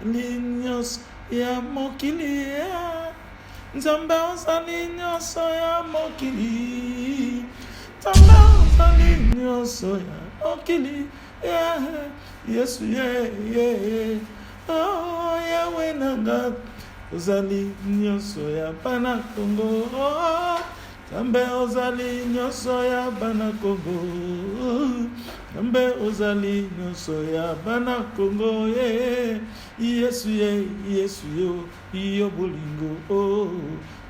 nzambe nyonso ya mokili nzambe ozali nyonso ya mokili nzambe ozali nyonso ya mokili yesu oh yawe nanga ozali nyonso ya bana Kongo nzambe ozali nyonso ya bana Kongo nzambe ozali nyonso ya bana Kongo yesu yo bolingo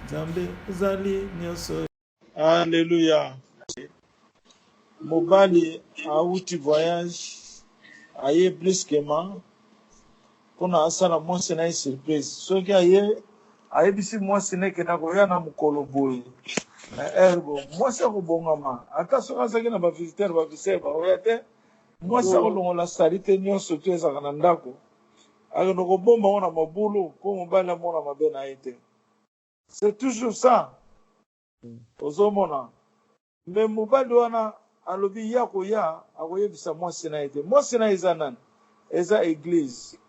nzambe ozali nyonso. Alléluia. Mobali auti voyage aye brusquement pona asala mwasi na surprise soki ayebisi mwasi neke na koya na mokolo boye na ergo mwasi akobongama ata soki azalaki na bavisitere baoya te mwasi akolongola salite nyonso to ezalaka na ndako akende kobomba ngo na mabulu mpo mobali amona mabe na ye te. C'est toujours ça ozomona me mobali wana alobi ya koya akoyebisa mwasi na ye te. Mwasi na ye eza nani? Eza église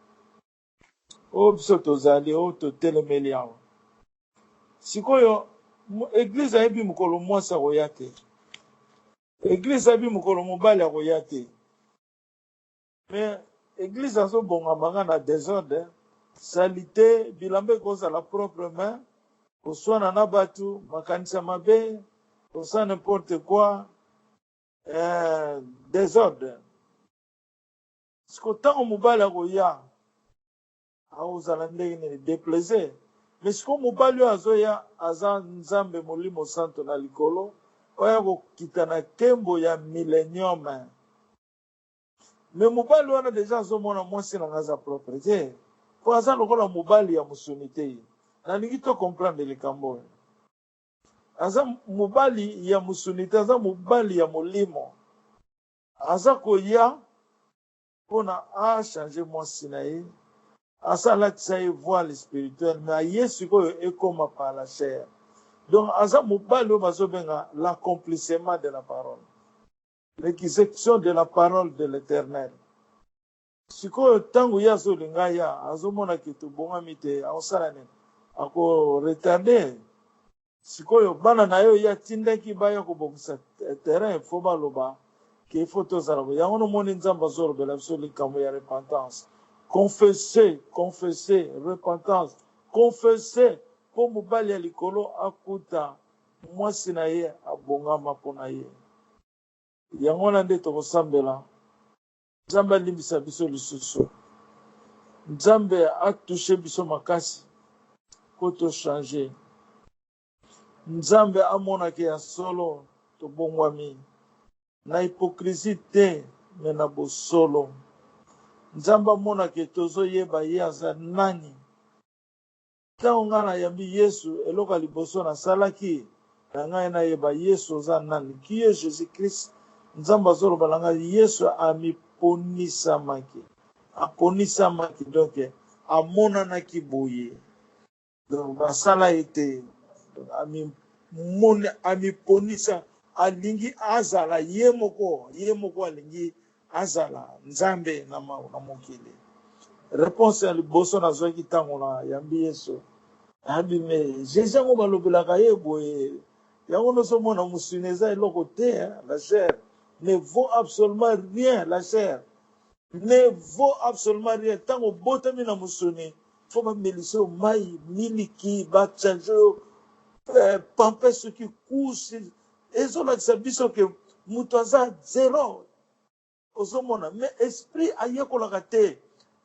oyo biso tozali oyo totelemeli awa. Sikoyo église ayebi mokolo mwasi akoya te, église ayebi mokolo mobali akoya te, me église azobongamaka na désordre salite bilamba ekozala propre main koswana na bato makanisa mabe kosala n'importe quoi désordre. Siko ntango mobali akoya akozala ndenge nini déplaisir. Mais siko mobali oyo azoya aza nzambe molimo santo na likolo oyo akokita na nkembo ya millénium. Mais mobali wana deja azomona mwasi nanga aza propre te po aza lokola mobali ya mosuni te. Nalingi to comprendre likambo oyo. Aza mobali ya mosuni te, aza mobali ya molimo. Aza koya mpona achange mwasi na ye asalatisa ye voile spirituel mais aye sikoyo ekoma par la chair. Donc aza mobali oyo bazobenga l'accomplissement de la parole, l'exécution de la parole de l'Éternel. Sikoyo ntango ye azolinga ya azomona ke tobongami te akosala nini? Akoretarde. Sikoyo bana na yo ya tindaki baya kobongisa terrain fo baloba ke fo tozala bo yango nomoni nzambe azolobela biso likambo ya repentance. Confesser, repentance, confesser po mobali ya likolo akuta mwasi na ye abongama mpo na ye. Yango na nde tokosambela nzambe alimbisa biso lisusu, nzambe atushe biso makasi po tochange, nzambe amonake ya solo tobongwami na hypocrisie te me na bosolo. Nzamba mona ke tozoyeba ye aza nani. Ntango nga nayambi Yesu eloko liboso nasalaki na ngai nayeba Yesu aza nani. Ki ye Jésus-Christ. Nzamba azoloba na ngai Yesu amiponisamaki. Aponisamaki donc amonanaki boye. Donc basala ete amiponisa alingi azala ye moko alingi azala nzambe na mokili. Réponse ya liboso nazwaki ntango na yambi Yesu abi me Jésus ngo balobelaka ye boye yango nosomona mosuni eza eloko te. La chair ne vaut absolument rien. La chair ne vaut absolument rien. Ntango botami na mosuni fo bamelisa mai miliki bachange pampe soki kusi ezolakisa biso ke moto aza zero. Ozomona mais esprit ayekolaka te.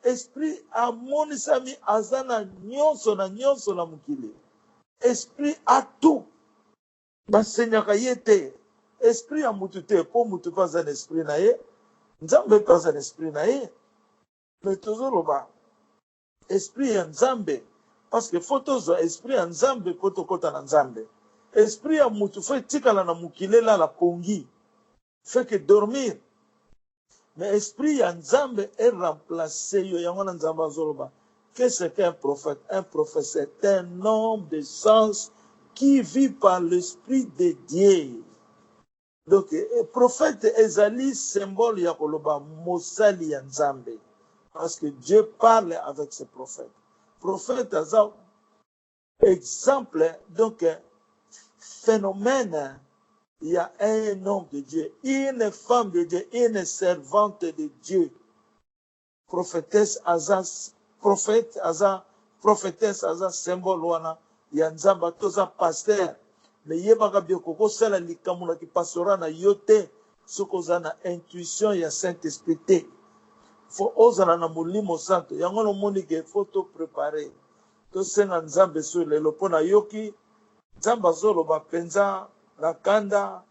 Esprit amonisami aza na nyonso na mokili. Esprit atu basenyaka ye te. Esprit ya mutu te po mutu mpe aza na esprit na ye, nzambe mpe aza na esprit na ye. Mais tozoloba esprit ya nzambe parce que fo tozwa esprit ya nzambe po tokota na nzambe. Esprit ya mutu fo etikala na mokili elala pongi fait que dormir. Mais esprit ya nzambe est remplacé yo yango na nzambe azoloba. Qu'est-ce qu'un prophète? Un prophète c'est un homme de sens qui vit par l'esprit de Dieu. Donc prophète ezali symbole ya koloba mosali ya nzambe. Parce que Dieu parle avec ses prophètes. Prophète, exemple, donc, phénomène, il y a un homme de Dieu, une femme de Dieu, une servante de Dieu. Prophétesse Azaz, prophète Azaz, prophétesse Azaz, symbole wana, yanzamba toza pasteur. Mais yebaka biokoko sala likamuna ki pastora na yote, sokoza na intuition ya Saint-Esprit te. Faut ozala na molimo santo, yango no moni ke faut to préparer. To senga nzambe so lelo pona yoki, nzamba zolo ba penza na kanda,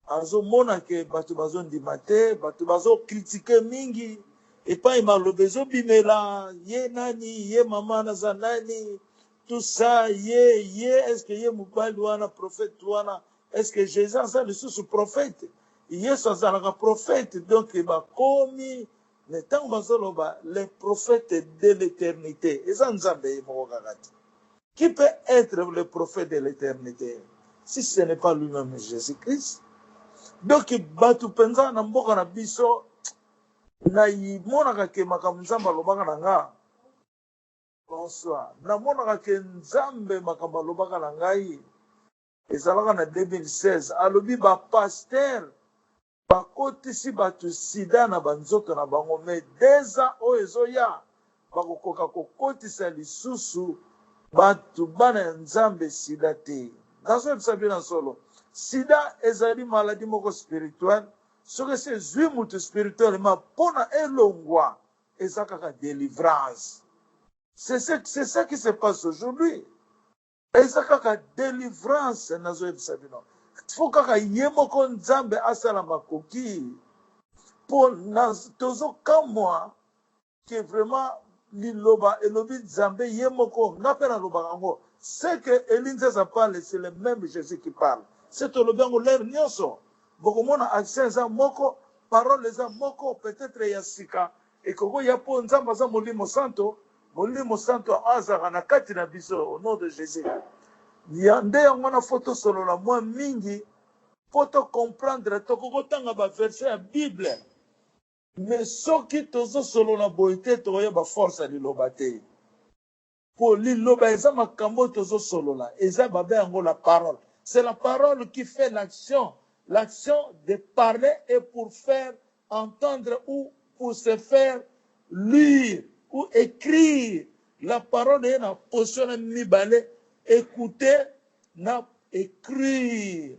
azo mona ke batu bazo ndima te, batu bazo critiquer mingi. Et pas il m'a besoin bimela, ye nani, ye mama naza nani, tout ça, ye, est-ce que ye mubali wana, prophète wana, est-ce que Jésus a le sous prophète? Ye ça la prophète, donc il va commis, mais tant les prophètes de l'éternité. Et ça nous a payé, qui peut être le prophète de l'éternité si ce n'est pas lui-même Jésus-Christ? Donc, batu penza na mboka na biso, na imonaka ke makambo nzambe alobaka na nga. Bonsoir. Na monaka ke nzambe makambo alobaka na ngai. Ezalaka na 2016. Alobi ba pasteur bakotisi batu sida na banzoto na bango. Mais deza oyo ezoya bakokoka kokotisa lisusu batu bana ya nzambe sida te. Nazo yebisa bino solo. Sida ezali maladie moko spirituelle. Soki se zwi mutu spirituellement pona elongwa eza kaka délivrance. C'est ça qui se passe aujourd'hui. Eza kaka délivrance nazo yebisa bino. Faut kaka ye moko nzambe asala makoki po tozo kamwa que vraiment liloba elobi nzambe ye moko ngape na loba yango. C'est que Elinza parle, c'est le même Jésus qui parle. C'est le bien l'air nyonso. Bokomona action za moko, parole za moko, peut-être yasika. Et koko yapo nzamba za molimo santo azara na kati na biso au nom de Jésus. Yande yangona photo solo la moi mingi, poto comprendre to koko tanga ba verset ya Bible. Mais soki tozo solo na boite to ya ba force ya liloba te. Pour liloba eza makambo tozo solo la, eza babe yango la parole. C'est la parole qui fait l'action. L'action de parler est pour faire entendre ou pour se faire lire ou écrire. La parole est dans position de mibale. Écouter, n'a écrire.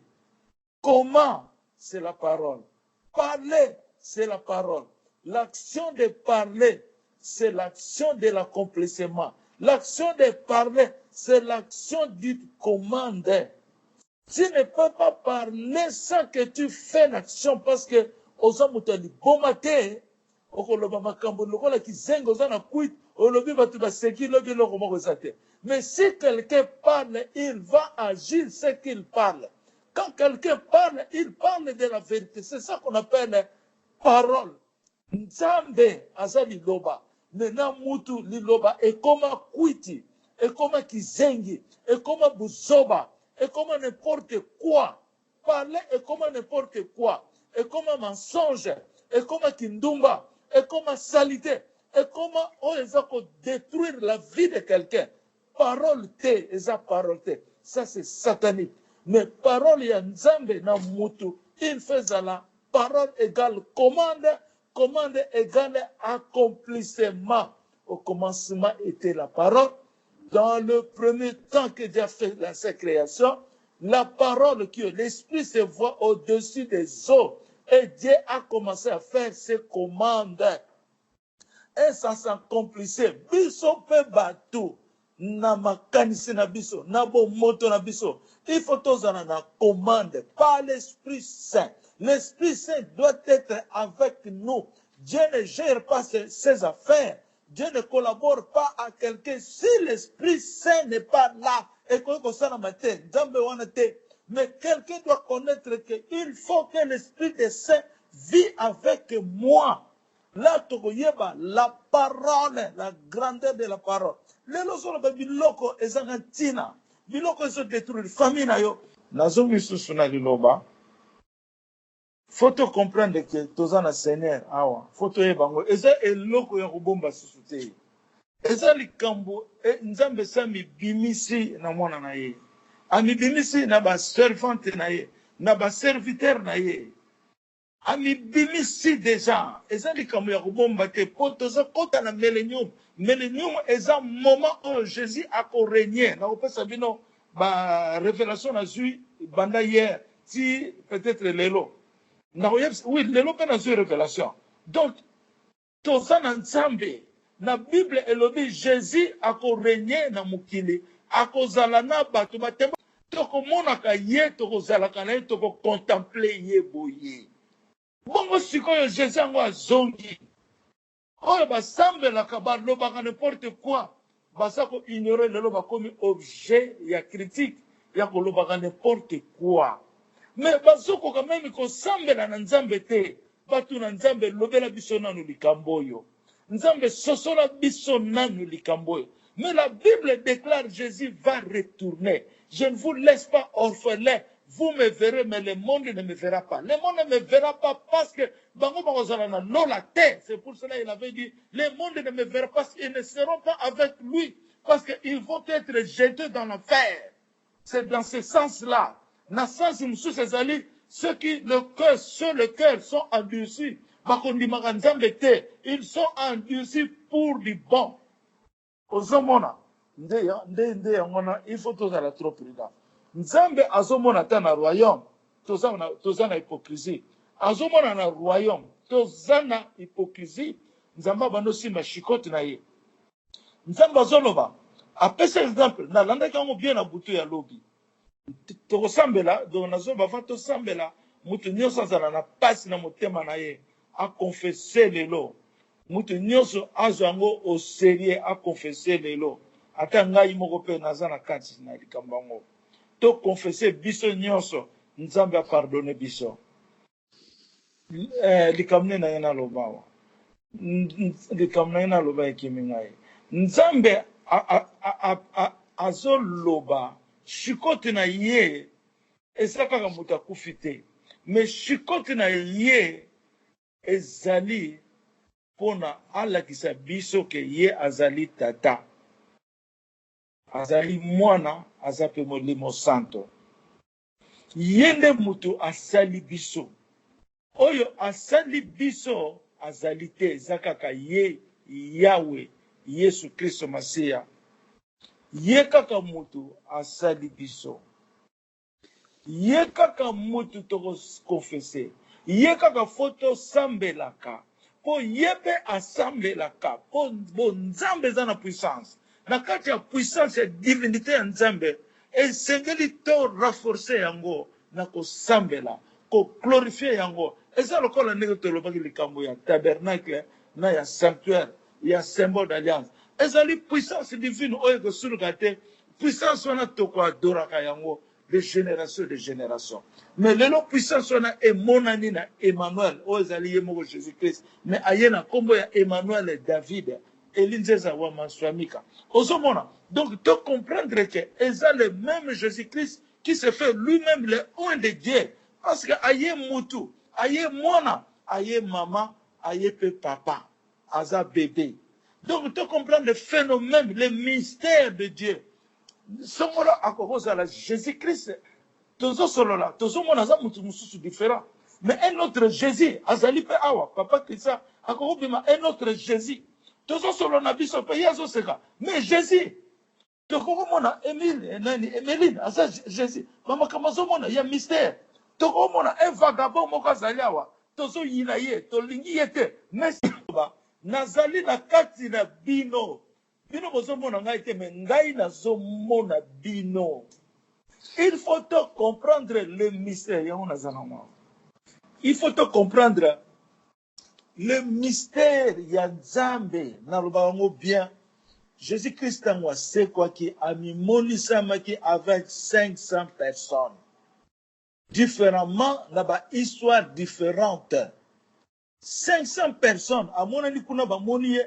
Comment? C'est la parole. Parler, c'est la parole. L'action de parler, c'est l'action de l'accomplissement. L'action de parler, c'est l'action du commande. Tu ne peux pas parler sans que tu fais l'action parce que aux hommes qui bon matin, mais si quelqu'un parle, il va agir ce qu'il parle. Quand quelqu'un parle, il parle de la vérité. C'est ça qu'on appelle parole. Nzambe azali loba. Nena mutu liloba et comme kwiti, et comme kizengi, et comme buzoba. Et comme n'importe quoi. Parler est comme n'importe quoi. Et comme un mensonge. Et comme kindumba. Et comme salité. Et comme on détruire la vie de quelqu'un. Parole te, eza parole te. Ça c'est satanique. Mais parole ya nzambe na mutu. Il fait la parole égale commande. Commande égale accomplissement. Au commencement était la parole. Dans le premier temps que Dieu a fait sa création, la parole qui est l'esprit se voit au-dessus des eaux. Et Dieu a commencé à faire ses commandes. Et ça s'accomplissait. Biso pe batu. Na makanisi na biso. Na bo moto na biso. Il faut tous en la commande. Par l'Esprit Saint. L'Esprit Saint doit être avec nous. Dieu ne gère pas ses affaires. Dieu ne collabore pas à quelqu'un si l'Esprit Saint n'est pas là. Mais quelqu'un doit connaître qu'il faut que l'Esprit Saint vit avec moi. Là, la parole, la grandeur de la parole. Les lois biloko ezangatina. Biloko ezo détruire famille na yo. Nazongi susu na liloba. faut comprendre que toza na Seigneur awa faut toyebango eza eloko ya kobomba susu te eza likambo nzambe sa mibimisi na mwana na ye amibimisi na baservante na ye na baserviteur na ye amibimisi deja eza likambo ya kobomba te po toza kota na millennium millennium eza moment oyo Jésus akorenie na kopesa bino barévélation na zwi banda hier ti peut-être lelo oui lelo mpe na zwi révélation donc toza na nzambe na bible elobi Jésus akorenie na mokili akozala na bato batemba tokomonaka ye tokozalaka na ye tokocontemple ye boye bongo sikoyo Jésus yango azongi oyo basambelaka balobaka n'importe quoi baza koignore lelo bakomi objet ya critique ya kolobaka n'importe quoi mais bazokoka meme kosambela na nzambe te bato na nzambe lobela biso nanu likambo oyo nzambe sosola biso nanu likambo oyo mais la Bible déclare Jésus va retourner je ne vous laisse pas orphelin vous me verrez, mais le monde ne me verra pas. Le monde ne me verra pas parce que c'est pour cela qu'il avait dit, le monde ne me verra pas, ils ne seront pas avec lui, parce qu'ils vont être jetés dans l'enfer. C'est dans ce sens-là. Dans ce sens, ceux qui, le cœur sont endurcis, ils sont endurcis pour du bon. Aux hommes, il faut tous aller trop prudent. Nzambe azomona ta na royaume toza na hypocrisie azomona na royaume toza na hypocrisie nzambe bando simba shikoti na ye nzambe azoloba apesa exemple na landa kango bien na butu ya lobi tokosambela donc nazoba fa tosambela mutu nyonso azala na pasi na motema na ye a confesser lelo mutu nyonso azwa yango au sérieux a confesser lelo ata ngai moko pe naza na kati na likambo yango to confesser biso nyonso nzambe a pardonné biso likamne na yana lobawa likamne yana loba ekimi ngai nzambe azoloba shikoti na ye eza kaka moto akufi te mais shikoti na ye ezali mpona alakisa biso ke ye azali tata azali mwana aza pe molimo santo ye nde mutu asali biso oyo asali biso azali te eza kaka ye yawe yesu kristo masiya ye kaka mutu asali biso ye kaka mutu tokokonfese ye kaka fo tosambelaka mpo ye mpe asambelaka mpo nzambe eza na puissance na kati ya puissance ya divinité ya nzambe esengeli to renforcer yango na kosambela koglorifie yango eza lokola ndenge tolobaki likambo ya tabernacle na ya sanctuaire ya symbole d'alliance ezali puissance divine oyo ekosuluka te puissance wana tokoadoraka yango de génération mais lelo puissance wana emonani na Emmanuel oyo ezali ye moko Jésus Christ mais aye na nkombo ya Emmanuel David Elinzeza wa Maswamika. Osomona. Donc, de comprendre que c'est le même Jésus-Christ qui se fait lui-même le un de Dieu. Parce que aye mutu, aye mwana, aye maman, aye pe papa, aza bébé. Donc, de comprendre le phénomène, le mystère de Dieu. Somola akokoza la Jésus-Christ. Tozo solo la, tozo mona za mutu mususu différent. Mais un autre Jésus, azali pe awa, papa Christa, akokobima un autre Jésus. Tozo solo na biso pe yazo seka mais Jésus toko mona Émile nani Emeline asa Jésus mama kamazo mona ya mystère toko mona un vagabond moko azaliawa tozo yina ye to lingi yete mais nazali na kati na bino bozo mona ngai te mais ngai nazo mona bino il faut te comprendre le mystère ya on azana moi il faut te comprendre le mystère ya Nzambe na lobango bien Jésus-Christ moi c'est quoi qui a mis monisamaki avec 500 personnes différemment na ba histoire différente 500 personnes à mon avis kuna ba moniye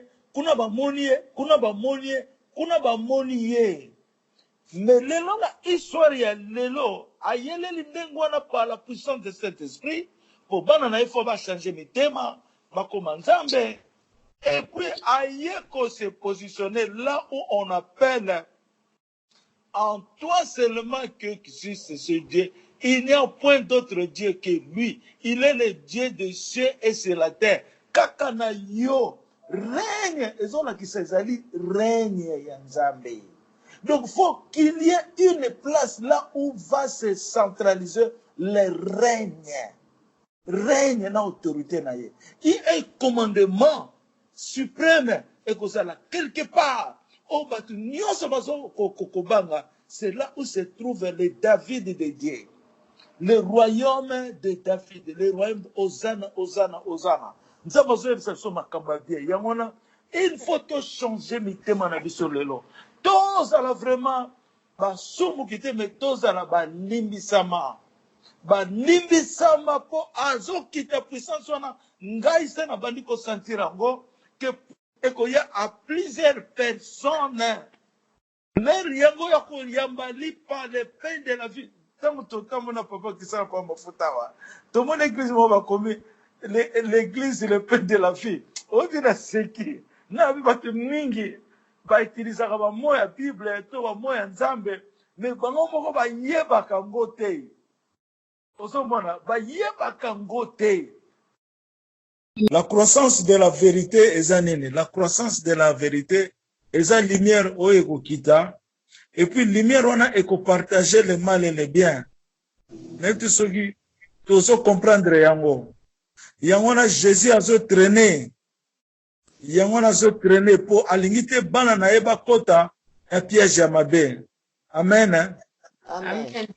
mais lelo la histoire ya lelo ayeleli ndengwana par la puissance de cet esprit pour bana na il faut ba changer mitema ba komanzambe et puis ayeko se positionner là où on appelle en toi seulement que existe ce Dieu. Il n'y a point d'autre Dieu que lui. Il est le Dieu des cieux et sur la terre. Kakana yo règne, et on a qui s'exalie règne yanzambe. Donc il faut qu'il y ait une place là où va se centraliser le règne. Règne na autorité na ye. Il y a un commandement suprême et que ça là quelque part. C'est là où se trouve le David de Dieu. Le royaume de David. Le royaume Hosanna, Hosanna, Hosanna. Nous avons besoin de ça sur ma cambadie. Il faut tout changer mes thèmes sur le lot. Tous à la vraiment, soumu qui te met tous à la limbisama. Limbisama pour azo qui te puissance wana ngai se na bandi ko sentir ngo que et qu'il y a plusieurs personnes. L'air yango ya ko yambali par le pain de la vie. Tant que mon papa qui s'en pas mafutawa. Tout mon église m'a commis l'église le pain de la vie. On dit la seki. Na bi batu mingi ba utiliser ba moya Bible to ba moya Nzambe mais bango moko ba yeba kango te. Osomona ba yeba kango te. La croissance de la vérité est nini. La croissance de la vérité est la lumière au ekokita. Et puis lumière on a partager le mal et le bien. Mais tout ce qui tout comprendre yango. Yango na Jésus a se traîner. Yango na se traîner pour alingite bana na eba kota un piège à mabe. Amen. Amen.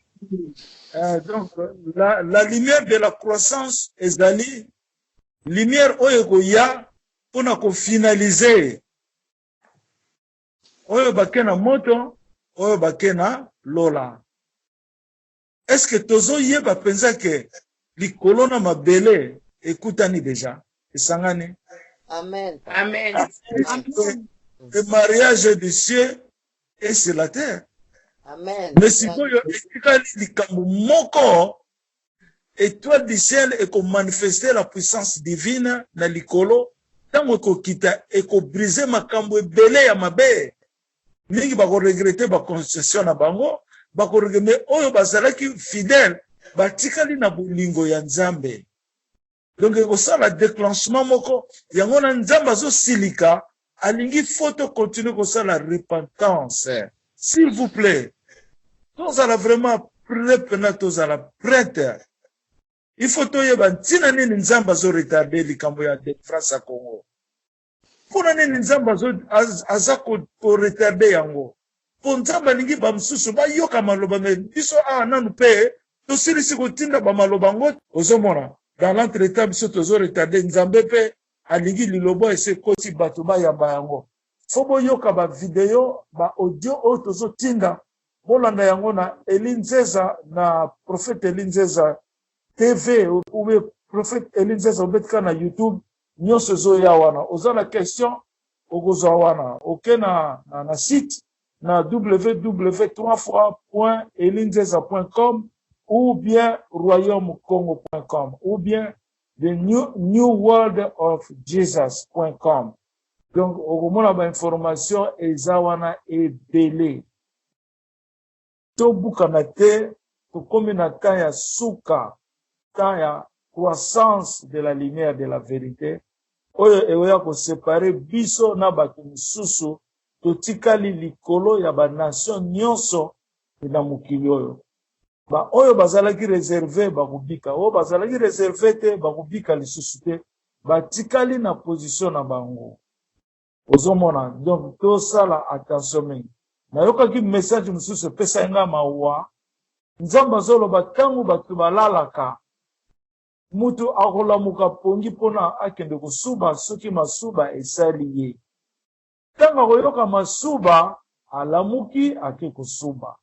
Donc la lumière de la croissance est dali. Lumière oyo ya pona ko finaliser oyo bakena moto oyo bakena lola. Est-ce que tozo yeba pensa que likolo na mabele ekutani déjà esangani? Amen. Amen. Le mariage du ciel est sur la terre. Amen. Mais si vous etikali likambo moko étoile du ciel et qu'on manifester la puissance divine na likolo tango ko kita et ko briser makambo ebele ya mabe mingi ba ko regretter ba concession na bango ba ko regretter oyo bazalaki fidèle batikali na bolingo ya Nzambe. Donc ko sala déclenchement moko yango na Nzambe zo silika alingi faut continuer ko sala repentance s'il vous plaît. Tous à la vraiment prêt tous à la prête. Il faut toye bantina nini Nzamba zo retarder likambo ya France à Congo. Pour nini Nzamba zo azako ko retarder yango. Pour Nzamba ningi ba msusu ba yoka maloba me biso nanu pe to silisi ko tinda ba maloba ngo ozomona. Dans l'entretemps biso tozo retarder Nzambe pe alingi lilobo ese koti bato ba yamba yango. Fobo yoka ba video ba audio o tozo tinda. Bolanda yango na Elinzeza na prophète Elinzeza TV ou le prophète Elinzeza obetka na YouTube nyonso zo ya wana ozana question okozwa wana okena na site na www.elinzeza.com ou bien royaumecongo.com ou bien the new world of Jesus.com. Donc okomona ba information eza wana ebele to bukana te to komi na temps ya suka temps ya croissance de la lumière de la vérité oyo eoya ko séparer biso na bato misusu totikali likolo ya ba nation nyonso na mokili oyo ba oyo bazalaki réservé bakubika oyo bazalaki réservé te bakubika lisusu te batikali na position na bango ozomona. Donc to sala attention mingi nayokaki message mosusu pesa nga mawa Nzamba zoloba tangu bato balalaka mutu akolamuka pongi pona akende kosuba soki masuba esali ye tanga koyoka masuba alamuki ake kosuba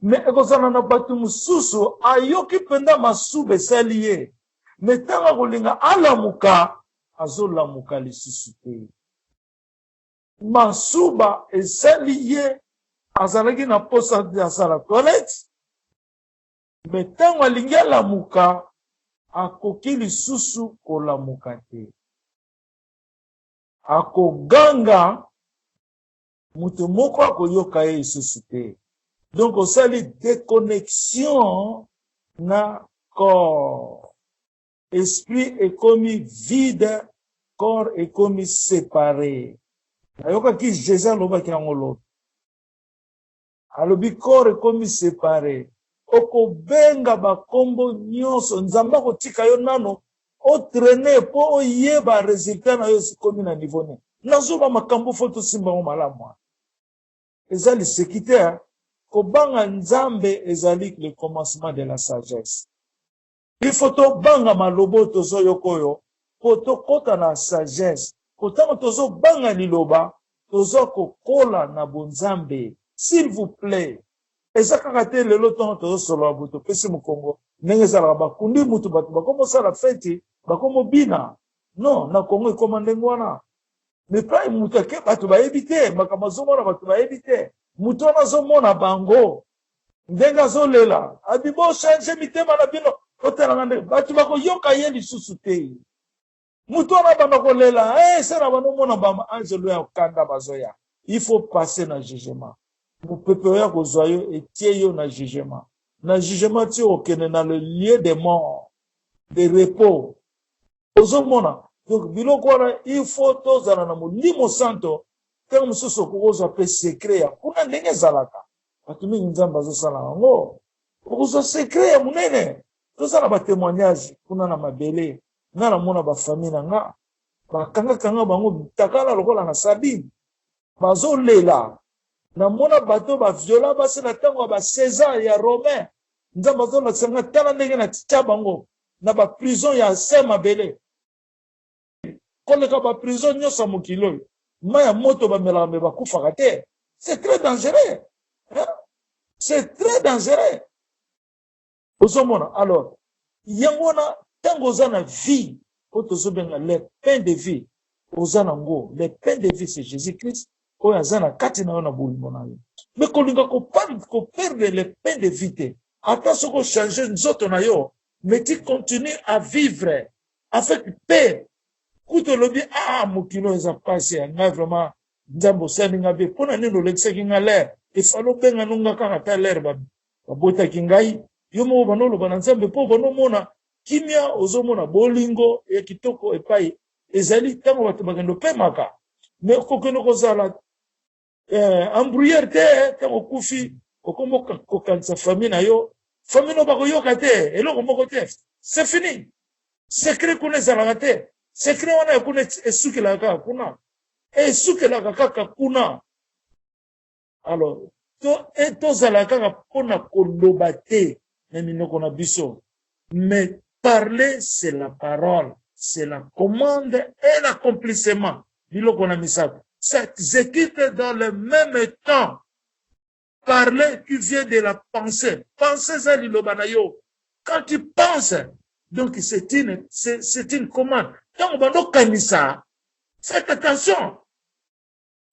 me ekozana na bato mosusu ayoki penda masuba esali ye me tanga kolinga alamuka azolamuka lisusu te masuba esali ye azalaki na posa ya sala toilette me tango alingi alamuka akoki lisusu kolamuka te. Akoganga mutu moko akoyoka ye lisusu te. Donc osali déconnexion na corps. Esprit ekomi vide, corps ekomi séparé. Ayokaki Jésus alobaki yango lobi. Alobi corps ekomi séparé. Okobenga bakombo nyonso, nzamba kotika yo nano otraîner po oyeba résultat na yo sikomi na niveau ne. Nazoba makambo foto simba mo malamu. Ezali sekite kobanga nzambe ezali le commencement de la sagesse. Il faut to banga malobo tozo yokoyo po to kota na sagesse. Kotamo tozo banga liloba tozo kokola na bonzambe. S'il vous plaît. Ezaka te lelo tongo tozo solo abuto pesi mu Congo. Nenge zala bakundi mutu batu bakomo sala feti bakomo bina. Non, na Congo ekoma ndenge wana. Mais pas mutu ke batu ba ebite makamazo mona batu ba ebite. Mutu na zo mona bango. Ndenga zo lela. Abibo change mitema na bino. Otela ngande batu bako yoka ye lisusu te. Mutu na banda ko lela. Sera bano mona ba angelo ya kanda bazoya. Il faut passer na jugement. Mon peuple ya kozoyo etie yo na jugement. Na jugement ti okene na le lieu des morts, de repos. Ozomona. Donc biloko wana il faut tozala na molimo santo. Tango mosusu kokozwa pe secret ya kuna ndenge ezalaka. Bato mingi nzambe azosala yango. Okozwa secret ya munene. Tozala ba témoignage kuna na mabele. Nga na mona ba famille na nga. Bakanga bango takala lokola na sabine. Bazolela. Na mona bato ba viola basi na tango ba César ya Romain. Nzambe azola sanga tala ndenge na tia bango na ba prison ya Saint-Mabele. Koleka ba prison nyosa mokilo. Maya moto ba melame ba kufaka te. C'est très dangereux. Hein? C'est très dangereux. Ozomona alors yangona tango zana vie otozobenga le pain de vie ozana ngo le pain de vie c'est Jésus-Christ. Oya zana kati na yo na bolimo na yo. Mais kolinga ko perdre le pain de vie te. Ata soko changer nzoto na yo, mais tu continues à vivre avec paix. Kuto lobi mukilo eza pasi ya nga vraiment nzambo sani nga be pona nino lekisaki nga l'air. Efalo benga nunga kaka ta l'air ba bota kingai. Yo mo banolo bana nzambe po bono mona kimia ozomona bolingo ya kitoko epai ezali tango bato bagendo pe maka. Mais kokeno kozala embrouilleur te tango kufi okomoka kokanisa famille na yo famille no bakoyoka te eloko moko te c'est fini secret kuna ezalaka te secret wana kuna esukelaka kuna esukelaka kaka kuna alors tozalaka kaka mpona koloba te na minoko na biso mais parler c'est la parole c'est la commande et l'accomplissement biloko na misato s'exécute dans le même temps. Parler qui vient de la pensée. Penser ça l'ilobanayo. Quand tu penses, donc c'est une commande. Quand on va kanisa, faites attention.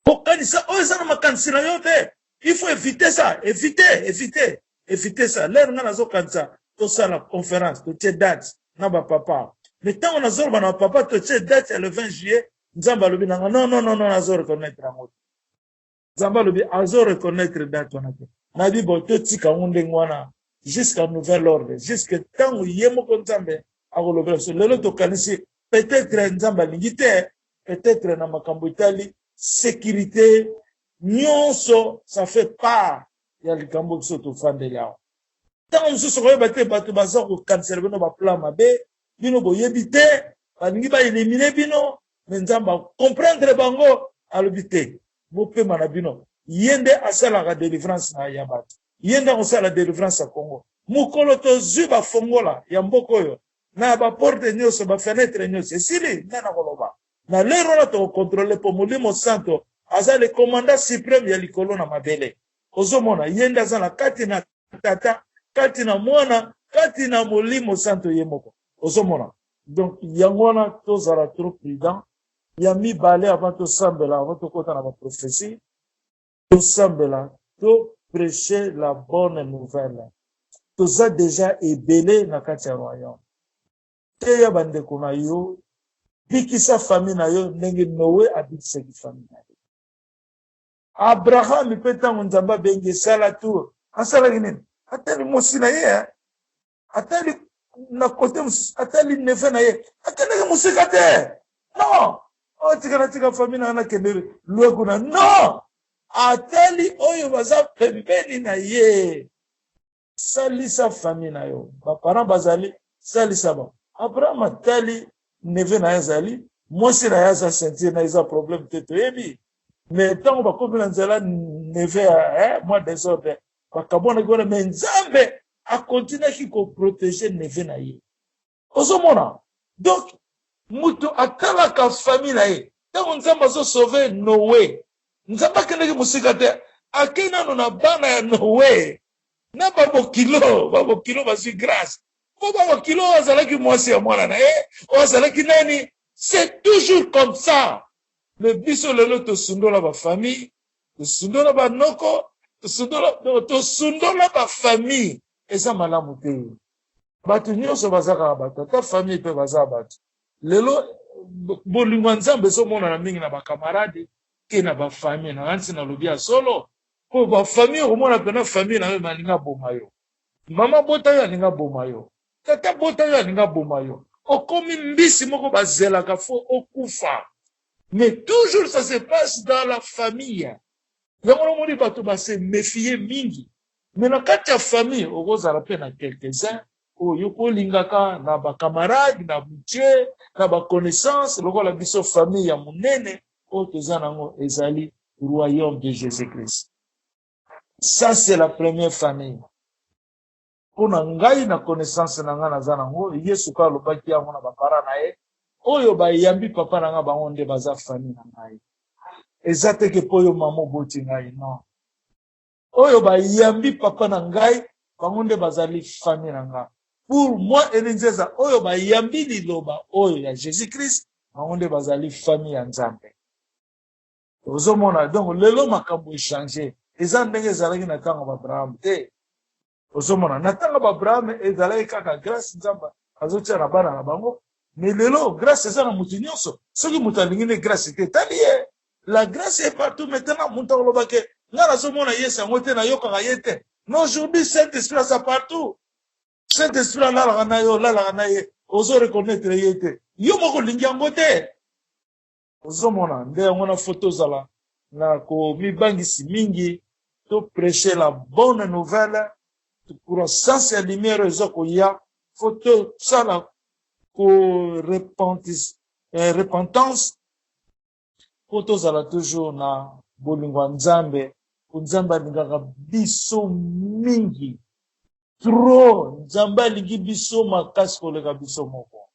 Pour kanisa, il faut éviter ça. Éviter ça. Là, on a kanisa. Tout ça, la conférence, tout est date. Naba papa. Mais tant on a zor, papa, tout est date, le 20 juillet. Nzamba lobi nanga non azo reconnaître yango. Nzamba lobi azo reconnaître date wana te. Na bi boto tika ngunde ngwana jusqu'à nouvel ordre, jusqu'à tango yemo ko nzambe akolobela so lelo to kanisi peut-être nzamba lingite, peut-être na makambo itali sécurité nyonso ça fait part ya likambo biso to fandela. Tango mususu ko yebate bato bazo ko cancel bino ba plan mabe bino boyebite balingi ba éliminer bino. Nzamba comprendre bango alobite bope manabino yende asala la délivrance na yabat yende osala la délivrance à Congo mukolo to zuba fongola ya mboko yo na ba porte nyoso ba fenêtre nyoso esili na koloba na lero na to contrôler po molimo santo aza le commandant suprême ya likolo na mabele ozomona yende azala kati na tata kati na mwana kati na molimo santo yemoko ozomona donc yangona to zara trop prudent. Yami balé avant tout sambela, avant tout côté dans la prophétie, tout sambela, tout prêcher la bonne nouvelle. Tout ça déjà est belé dans le royaume. teya bandeko na yo, bikisa famille na yo, ndenge Noé abikisaki famille na yo. Abraham mpe ntango Nzambe abengi esala tour, asalaki nini? Atali mosi na ye, atali na kote mosusu, atali neve na ye, akendaki mosika te. Non! O tika famille na nga nakende lue kuna. Non! Atali oyo baza pembeni na ye. Salisa famille na yo. Baparents bazali, salisa ba. Abraham atali neve na ye azali, mosi na ye aza sentir na eza problème te toyebi. Mais ntango bakomi na nzela neve ya mwa désordre, bakabonaki wana, mais Nzambe akontinuaki koprotege neve na ye. Ozomona? Donc, mutu atalaka famille na ye. Ntango Nzambe azosauve Noé, Nzambe akendaki mosika te, akei nano na bana ya Noé. Na babokilo bazwi grâce. Po babokilo azalaki mwasi ya mwana na ye, azalaki nani? C'est toujours comme ça. Le biso lelo tosundola ba famille, tosundola ba noko, tosundola ba famille. Eza malamu te. Batu nyonso bazaka bato, ta famille pe baza bato. Lelo bolingo Nzambe ezomona na mingi na ba camarade ke na ba famille na ngansi na lobi ya solo. Po ba famille omona pena famille na yo malinga boma yo. Mama bota yo alinga boma yo. Tata bota yo alinga boma yo. Okomi mbisi moko bazelaka fo okufa. Mais toujours ça se passe dans la famille. Yango moni bato ba se méfier mingi. Mais na kati ya famille okozala pe na quelques-uns oyo kolingaka na ba camarade na budget na ba connaissance lokola biso famille ya munene o toza nango ezali royaume de Jésus-Christ. Ça c'est la première famille. Pona ngai na connaissance na nga naza nango Yesu ka lobaki yango na ba parents na ye oyo ba yambi papa na nga bango nde baza famille na ngai. Eza te ke poyo mama boti ngai non. Oyo ba yambi papa na ngai bango nde bazali famille na nga. Pour moi elinzeza oyo ba yambi liloba oyo ya Jésus-Christ bango nde bazali famille ya Nzambe. Ozomona donc lelo makambo échanger eza ndenge ezalaki na ntango ba Abraham te. Ozomona na ntango ba Abraham ezalaki kaka grâce Nzambe azotia na bana na bango. Mais lelo grâce eza na mutu nyonso. Soki mutu alingi ne grâce te tali ye. La grâce est partout maintenant mutu olobake nga nazomona Yesu yango te na yokaka ye te. Mais aujourd'hui Saint-Esprit aza partout. Saint-Esprit alalaka na yo lalaka na ye ozo reconnaître ye te. Yo moko lingi yango te. Ozomona nde yango na photo zala na ko mibangisi mingi to prêcher la bonne nouvelle pour sens ya lumière ezoko ya photo sala ko repentance photo zala toujours na bolingo Nzambe Nzambe alingaka biso mingi trop Nzambe alingi biso makasi koleka biso moko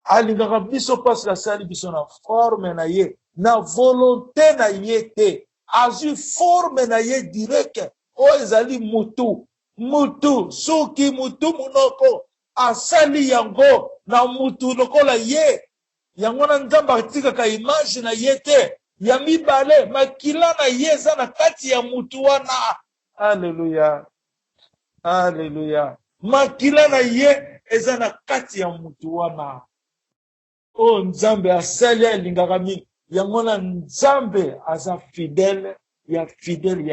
alingaka biso parce que asali biso na forme na ye na volonté na ye te azwi forme na ye direct oyo ezali mutu soki mutu munoko asali yango na mutu lokola ye yango na Nzambe atikaka image na ye te ya mibale makila na ye eza na kati ya mutu wana. Alleluya, alleluya. Makila na ye eza na kati ya mutu wana. Oh Nzambe asali alingaka mingi yango na Nzambe aza fidèle ya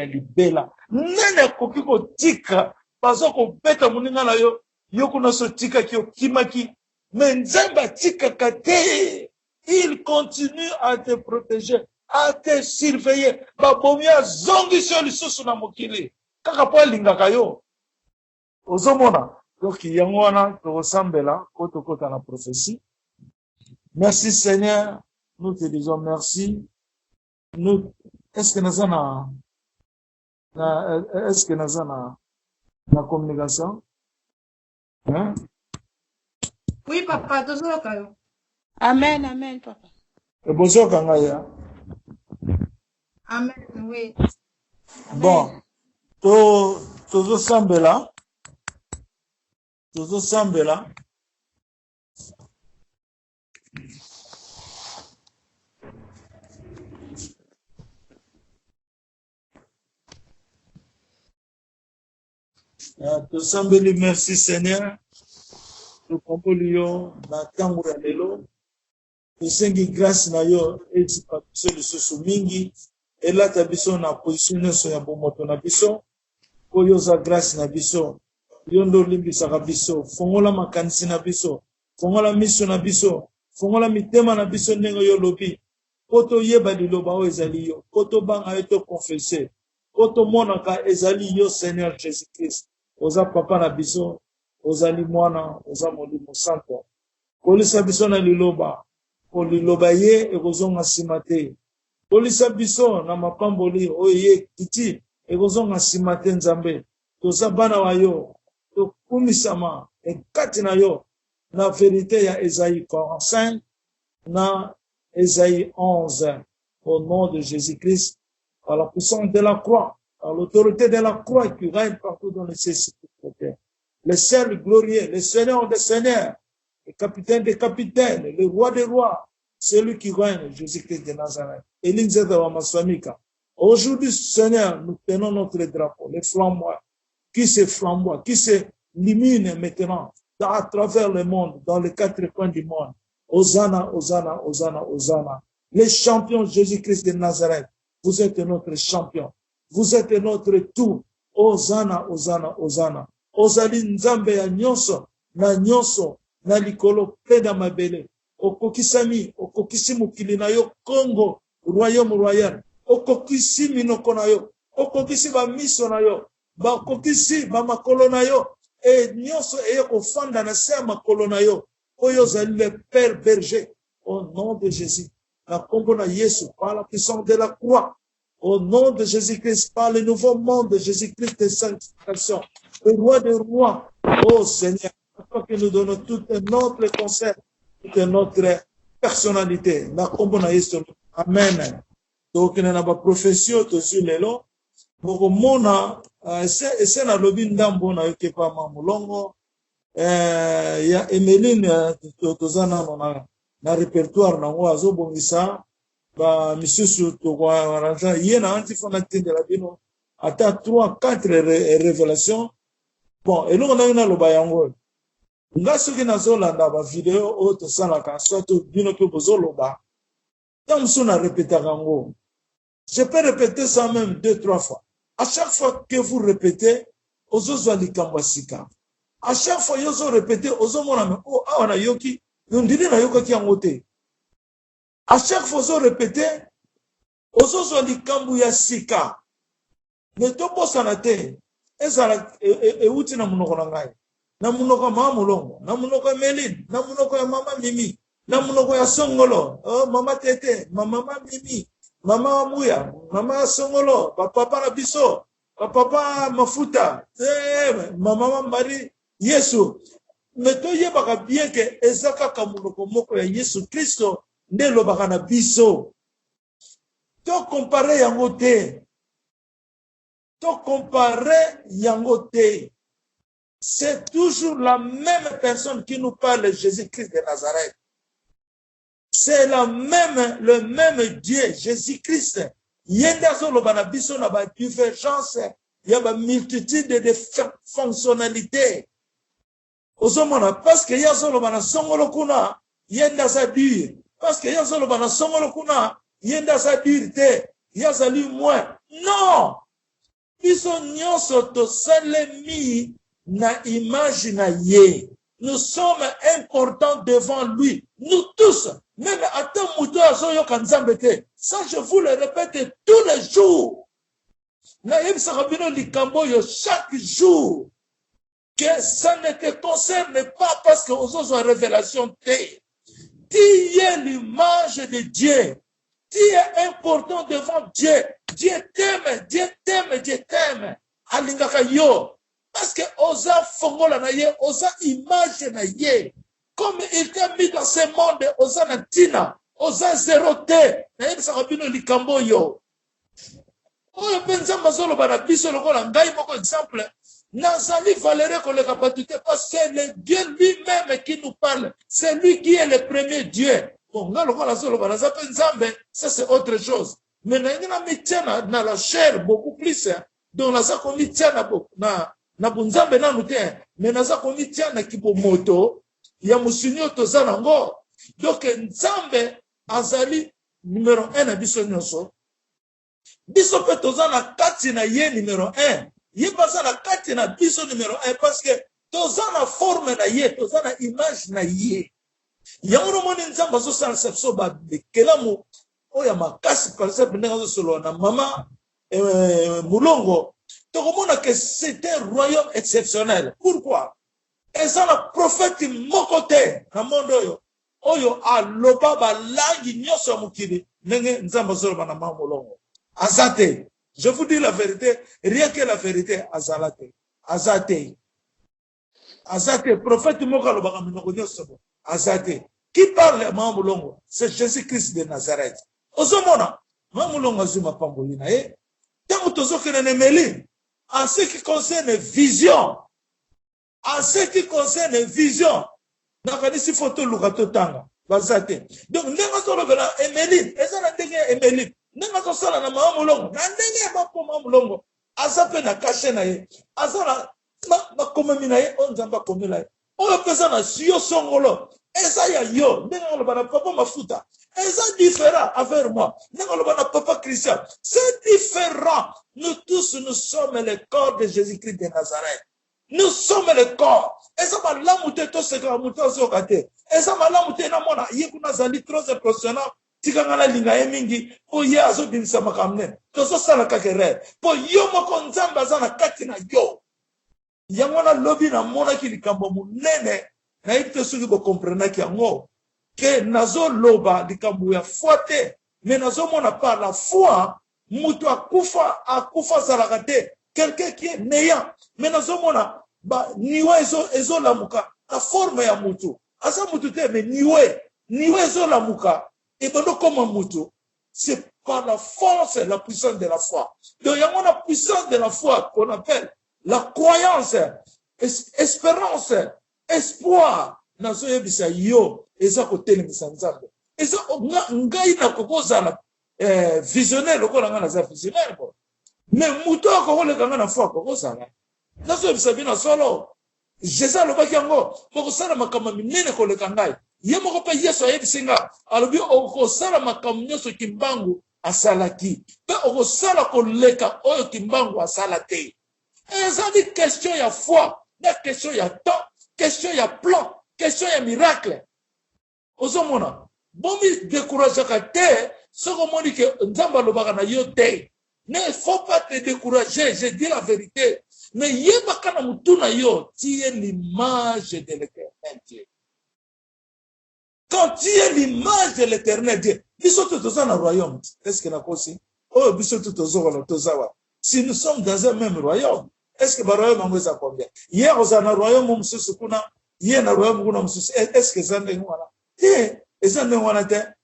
libela. Nene akoki kotika bazo kobeta moninga na yo yo kuna so tika ki okimaki mais Nzambe atikaka te. Il continue à te protéger, à te surveiller. Babomi azongisi yo lisusu na mokili kaka po alingaka yo. Ozomona donc yango wana tokosambela po tokota na prophétie. Merci Seigneur, nous te disons merci. Nous, est-ce que nous avons la communication? Hein? Oui, papa, toujours kayo. Amen, amen, papa. Et bonjour Kangaya. Amen, oui. Bon, toujours sambela. Merci Seigneur. tokomboli yo na ntango ya lelo tosengi grâce na yo ezipa biso lisusu mingi elata biso na position nyonso ya bomoto na biso po yo oza grâce na biso yo nde olimbisaka biso fongola makanisi na biso fongola miso na biso fongola mitema na biso ndenge yo olobi po toyeba liloba oyo ezali yo po tobanga yo tokonfese po tomonaka ezali yo Seigneur Jésus Christ oza papa na biso ozali mwana oza molimo santo kolisa biso na liloba po liloba ye ekozonga nsima te kolisa biso na mapamboli oyo ye kiti ekozonga nsima te nzambe toza bana wa yo tokumisama ekati na yo na verite ya Esaïe 45 na Esaïe 11 au nom de Jésus-Christ par la puissance de la croix par l'autorité de la croix qui règne partout dans les cieux sur toute la terre. Le seul glorieux, le Seigneur des seigneurs, le capitaine des capitaines, le roi des rois, celui qui règne, Jésus-Christ de Nazareth. Aujourd'hui, Seigneur, nous tenons notre drapeau, le flamboie, qui se flamboie, qui se illumine maintenant à travers le monde, dans les quatre coins du monde. Hosanna, Hosanna, Hosanna, Hosanna. Les champions Jésus-Christ de Nazareth, vous êtes notre champion. Vous êtes notre tout. Hosanna, Hosanna, Hosanna. Ozali nzambe ya nyonso, na likolo pe na mabele. Okokisami, okokisi mukili na yo Congo, royaume royal. Okokisi minoko na yo, okokisi ba miso na yo, ba okokisi ba makolo na yo, et nyonso eye kofanda na se makolo na yo. Oyo zali le Père berger, au nom de Jésus. Na kombo na Yesu, par la puissance de la croix. Au nom de Jésus-Christ, par le nouveau monde de Jésus-Christ de sanctification, le roi des rois, oh Seigneur, afin que nous donnons tout notre concept, toute notre personnalité. Na kombo na Yesu. Amen. Donc, na ba profession to sur lelo, boko mona ese na lobi ndambo na yoke pa mamulongo ya Emeline tozana na répertoire na ngo azobongisa ba misusu to kwa ranja yena antifona tindela bino ata 3-4 révélations bon elongo na ina loba yango nga soki nazolanda ba video o to sala ka soto bino ke bozoloba tant so na répéter yango je peux répéter ça même 2-3 fois à chaque fois que vous répétez ozozo likambo sika à chaque fois yozo répéter ozomona me o awana yoki ndili na yoka ki yango te. À chaque fois, vous répétez, ozozo likambu ya sika. Ne topo sanate. Ezala euti na munoko na ngai. Na munoko mama mulongo, na munoko Meline, na munoko ya mama Mimi, na munoko ya Songolo, oh mama Tete, mama Mimi, mama Muya, mama Songolo, papa na biso, papa Mafuta, mama Marie Yesu. Mais to yebaka bien que ezaka ka munoko moko ya Yesu Kristo. Ne lo bakana biso to comparer yango te c'est toujours la même personne qui nous parle, Jésus-Christ de Nazareth. C'est le même Dieu, Jésus-Christ. Yenda solo bana biso na ba divergence ya ba multitude de fonctionnalités ozomona parce que ya solo bana songolo kuna yenda sa dire. Parce que yazolo bana songolo kuna yenda sa dirite yazali moins non biso nyonso to salemi na image na ye nous sommes importants devant lui nous tous même ata muto azoyo kanzambe te ça je vous le répète tous les jours na yebisa kabino likambo yo chaque jour que ça ne te concerne pas parce que aux autres révélations te. Tu es l'image de Dieu. Tu es important devant Dieu. Dieu t'aime, Dieu t'aime, Dieu t'aime. Alingaka yo. Parce que osa fongola na ye, osa image na ye. Comme il t'a mis dans ce monde, osa na tina, osa zéroté. Na ye sakabino likambo yo. Oyo penza mazolo bana biso lokola ngai moko exemple. Nazali Valérie koleka batute parce que c'est le Dieu lui-même qui nous parle. C'est lui qui est le premier Dieu. Bon, ça c'est autre chose. Mais na la chair beaucoup plus. Donc la qu'on tient na bunzambe na nous mais na qu'on tient na kibo moto ya musunyo tozana ngo. Donc nzambe azali numéro 1 na biso nyonso. Biso pe tozana kati na ye numéro 1. Ye baza na kati na biso numéro 1 parce que tozana forme na ye, tozana image na ye. Yango moni nzamba zo sala sepso ba bekelamu oya makasi par exemple ndenge solo na mama mulongo to komona que c'était un royaume exceptionnel. Pourquoi? Eza na prophète mokote na mondo oyo aloba ba langi nyoso ya mukili ndenge nzamba zo na mama mulongo. Azate, je vous dis la vérité, rien que la vérité azalate. Azate. Azate, prophète moko aloba minoko nyoso. Azate. Qui parle à Mamulongo? C'est Jésus-Christ de Nazareth. Ozomona, Mamulongo azuma pambolina. Tant que en ce qui concerne vision, en ce qui concerne vision, n'a si photo lukato tanga. Bazate. Donc, n'enga solo bela Emeline. Eza na ndenge Emeline. N'enga so sala na Mamulongo. Na ndenge bapo Mamulongo. Azape na caché na ye. Azala ma komemina ye onzamba komela ye. Oyo pesa na siyo songolo. Eza ya yo, ndenge bana papa mafuta. Eza différent avec moi. Ndenge bana papa Christian. C'est différent. Nous tous, nous sommes le corps de Jésus-Christ de Nazareth. Nous sommes le corps. Eza ma lamute to se ka muto so kate. Eza ma lamute na mona yekuna zali trop impressionnant. Tikanga na linga yemingi po ye azo binisa makamne. To so sala kakere. Po yo moko nzamba za na kati na yo. Yangona lobby na mona ki likambo munene. Na ite suki bo comprendre ki yango que nazo loba likambo ya foi mais nazo mona par la foi mutu akufa salakate quelqu'un qui est néant mais nazo mona ba niwe ezo lamuka la forme ya mutu asa mutu te mais niwe ezo lamuka et bondo comme mutu c'est par la force la puissance de la foi. Donc yangona la puissance de la foi qu'on appelle la croyance, espérance, espoir. Nazo yebisa yo eza kotelemisa nzambe eza ngai na kokozala visionnaire lokola nga naza visionnaire ko mais muto akoleka nga na foi kokozala nazo yebisa bino solo Jésus alobaki yango bokosala makambo minene koleka ngai ye moko pe Yesu ayebisi nga alobi okosala makambo nyonso kimbangu asalaki pe okosala koleka oyo kimbangu asala te. Eza di question ya foi na question ya temps, question ya plan, question ya miracle. Ozomona bomi décourager te soko moni ke nzamba lobaka na yo te. Ne faut pas te décourager, je dis la vérité. Mais yebaka na mutuna yo, tu es l'image de l'Éternel Dieu. Quand tu es l'image de l'Éternel Dieu, biso toza na royaume. Est-ce que na kosi? Oh biso tozawa. Si nous sommes dans un même royaume, est-ce que le royaume est combien? Hier, on a un royaume, hier, on a un royaume, est-ce que ça n'est pas?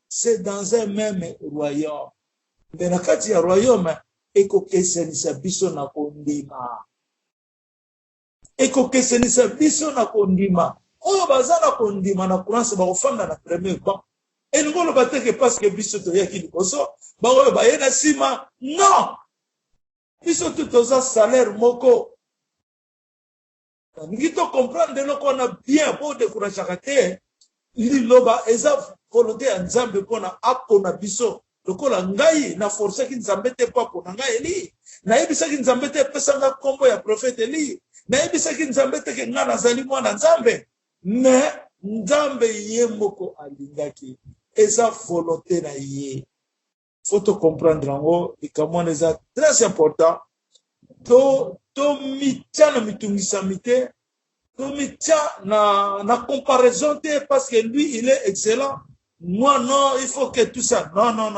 C'est dans un même royaume. Mais dans le royaume, ekokesenisa biso na kondima. Ekokesenisa biso na kondima. Oyo bazana kondima na kuransa ba ofanda na premier banc. Et nous ne pas que parce que biso to yaki likoso, ba oyo ba yena sima. Non! Biso tout oza salaire moko. Ngito comprendre de qu'on a bien pour décourager te. Li loba eza volonté ya nzambe pona apona biso. Lokola ngai na forcer ki nzambe te pa pona ngai li. Na yebisa ki nzambe te pesa nga kombo ya prophète li. Na yebisa ki nzambe te ke nga nazali mwana nzambe. Mais nzambe ye moko alingaki. Eza volonté na ye. Faut te comprendre ngo ikamwana eza très important. To mitya na mitungisamite. To mitya na comparaison te parce que lui il est excellent. Moi non, il faut que tout ça. Non.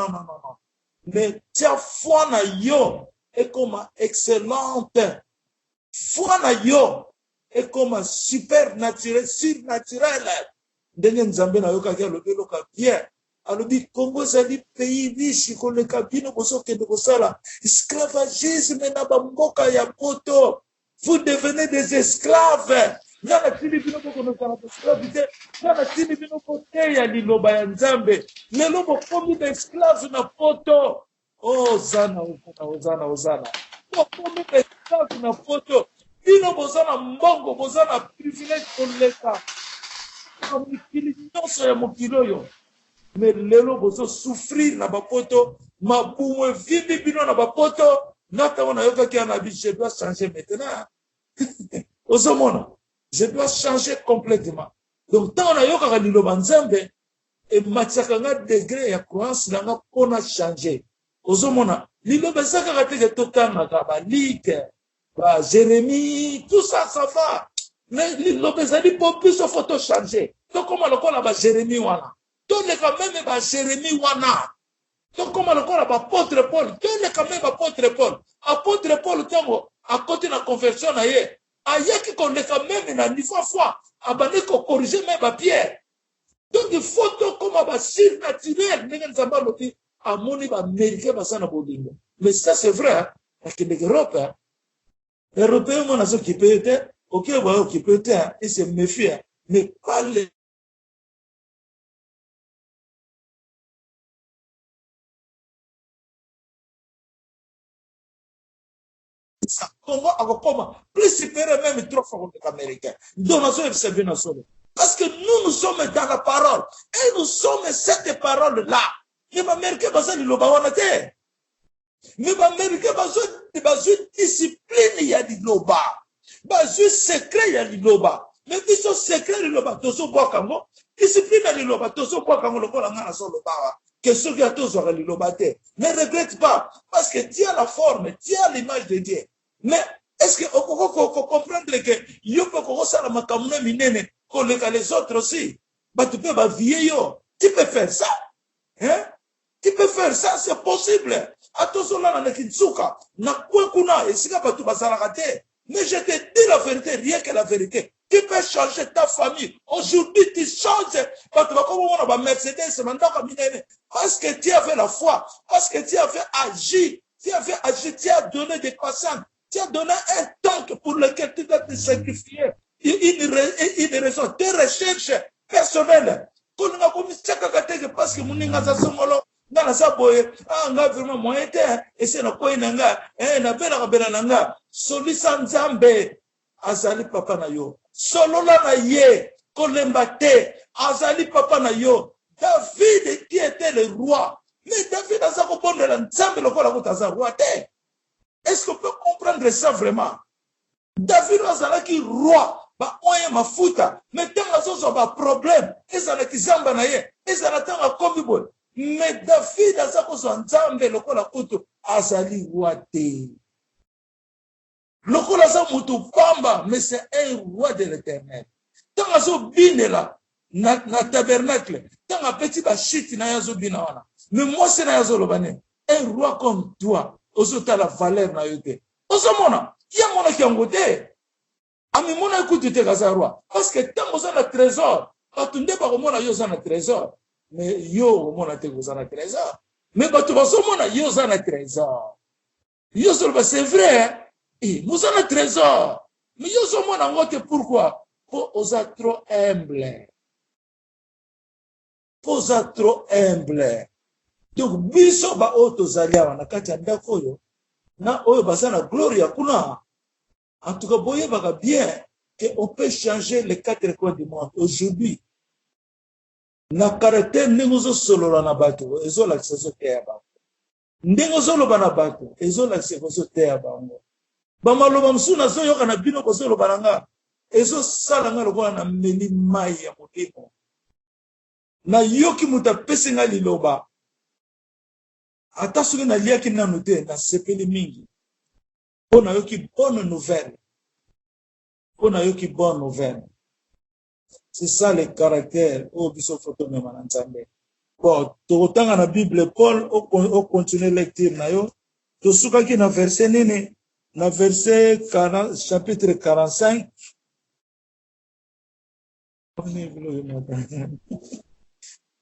Mais tia foi na yo est comme excellente. Foi na yo est comme surnaturel. Ndenge nzambe na yo ka loka bien. Alobi Congo zali pays riche koleka bino bosoke de kosala esclavagisme na bamboka ya poto. Vous devenez des esclaves. Nana tini bino ko konosala esclavité. Nana tini bino ko teya liloba ya nzambe. Lelo bokomi de esclaves na poto. Oh zana. Bokomi de esclaves na poto. Bino bozana mbongo bozana privilège koleka. mikili nyonso ya mokili oyo. Mais lelo bozo souffrir na bapoto, mabumu vimbi bino na bapoto, nata wana yoka ki ana bi, je dois changer maintenant. Ozomona, je dois changer complètement. Donc tant on a yoka liloba nzambe, et matiaka nga degré ya croyance na nga pona changer. Ozomona, liloba zaka kateke totanga ka ba like, ba Jérémie, tout ça ça va. Mais liloba zali po plus photo changer. Donc comment le kola ba Jérémie wana? Donc les quand même ba Jérémie wana. Donc comment le kola ba apôtre Paul? Donc les quand même apôtre Paul. Apôtre Paul tango à côté de la conversion na ye. Ayaki qu'on est quand même na niveau foi. Abane ko corriger même ba Pierre. Donc il faut tout comme un surnaturel, n'est-ce pas l'autre à mon niveau américain bassin à Bodingo. Mais ça c'est vrai, parce que l'Europe, les Européens mon asso qui peut être, ok voilà qui peut être, et c'est méfier, mais pas les ça. Comment plus supérieur même trop fort que l'Américain. Donc nous sommes observés dans ce parce que nous sommes dans la parole. Et nous sommes cette parole-là. Mais l'Américain va se le bawanate. Mais l'Américain va se discipline, il y a du loba. Bazu secret, il y a du loba. Mais si ce secret, il y a du loba. Tozo bokango. Discipline, il y a du loba. Tozo bokango, le kola ngana so loba. Que ceux qui ont tous aura du loba. Ne regrette pas. Parce que tu as la forme, tu as l'image de Dieu. Mais est-ce que on peut comprendre que yo peut commencer à makamuna minene que les autres aussi? Bah tu peux bah vieillot. Tu peux faire ça. Hein? Tu peux faire ça, c'est possible. Attention là na kinsuka. Na quoi kuna et si pas tu vas s'arrêter. Mais je te dis la vérité, rien que la vérité. Tu peux changer ta famille. Aujourd'hui, tu changes. On va Mercedes, parce que tu avais la foi, parce que tu avais agi, tu as donné des patients, tu as donné un temps pour lequel tu dois te sacrifier. Une raison, tes recherches personnelles. Parce que mon nga sa boye nga vraiment moyen te et c'est na koyi nanga na bela bela nanga solisa nzambe azali papa na yo solola na ye kolemba te azali papa na yo. David qui était le roi, mais David a sa kopondela nzambe lokola kotaza roi te. Est-ce qu'on peut comprendre ça vraiment? David azalaki roi ba oye mafuta mais tanga zozo ba problème ezalaki zamba na ye ezalaka komi boy. Mais David a sa kozwa nzambe lokola kutu azali roi te. Lokola sa mutu pamba, mais c'est un roi de l'Éternel. Tant à zo binela na tabernacle, tant à petit bachiti na yazo bina wana. Mais moi c'est na yazo lobane. Un roi comme toi, osota la valeur na yote. Osomona, ya mona kiangote. Ami mona kutu te kaza roi. Parce que tant osa na trésor, atunde ba komona yo za na trésor. Mais yo mona te koza na trésor. Mais bato basomona yo za na trésor. Yo solo c'est vrai. Et nous avons un trésor. Mais yo sommes en ngote pourquoi? Pour osa trop humble. Osa trop humble. Donc biso ba auto zalia wana kati ya ndako yo na oyo basa na gloria kuna. En tout cas boye baka bien que on peut changer les quatre coins du monde aujourd'hui. Na caractère ningozo solo na bato ezola kisoso te ya ba. Ndingo solo bana bato ezola kisoso te ya bango. Bamaloba msuna zo yoka na bino kozolo balanga ezo sala nga lokola na meni mai ya motema na yoki muta pesenga liloba ata soki na liaki nanu te na sepeli mingi pona yoki bonne nouvelle c'est ça le caractère au biso photo mema na nzambe. Bon tokotanga na Bible Paul o continuer lecture na yo tosukaki na verset nini na verset 40, chapitre 45.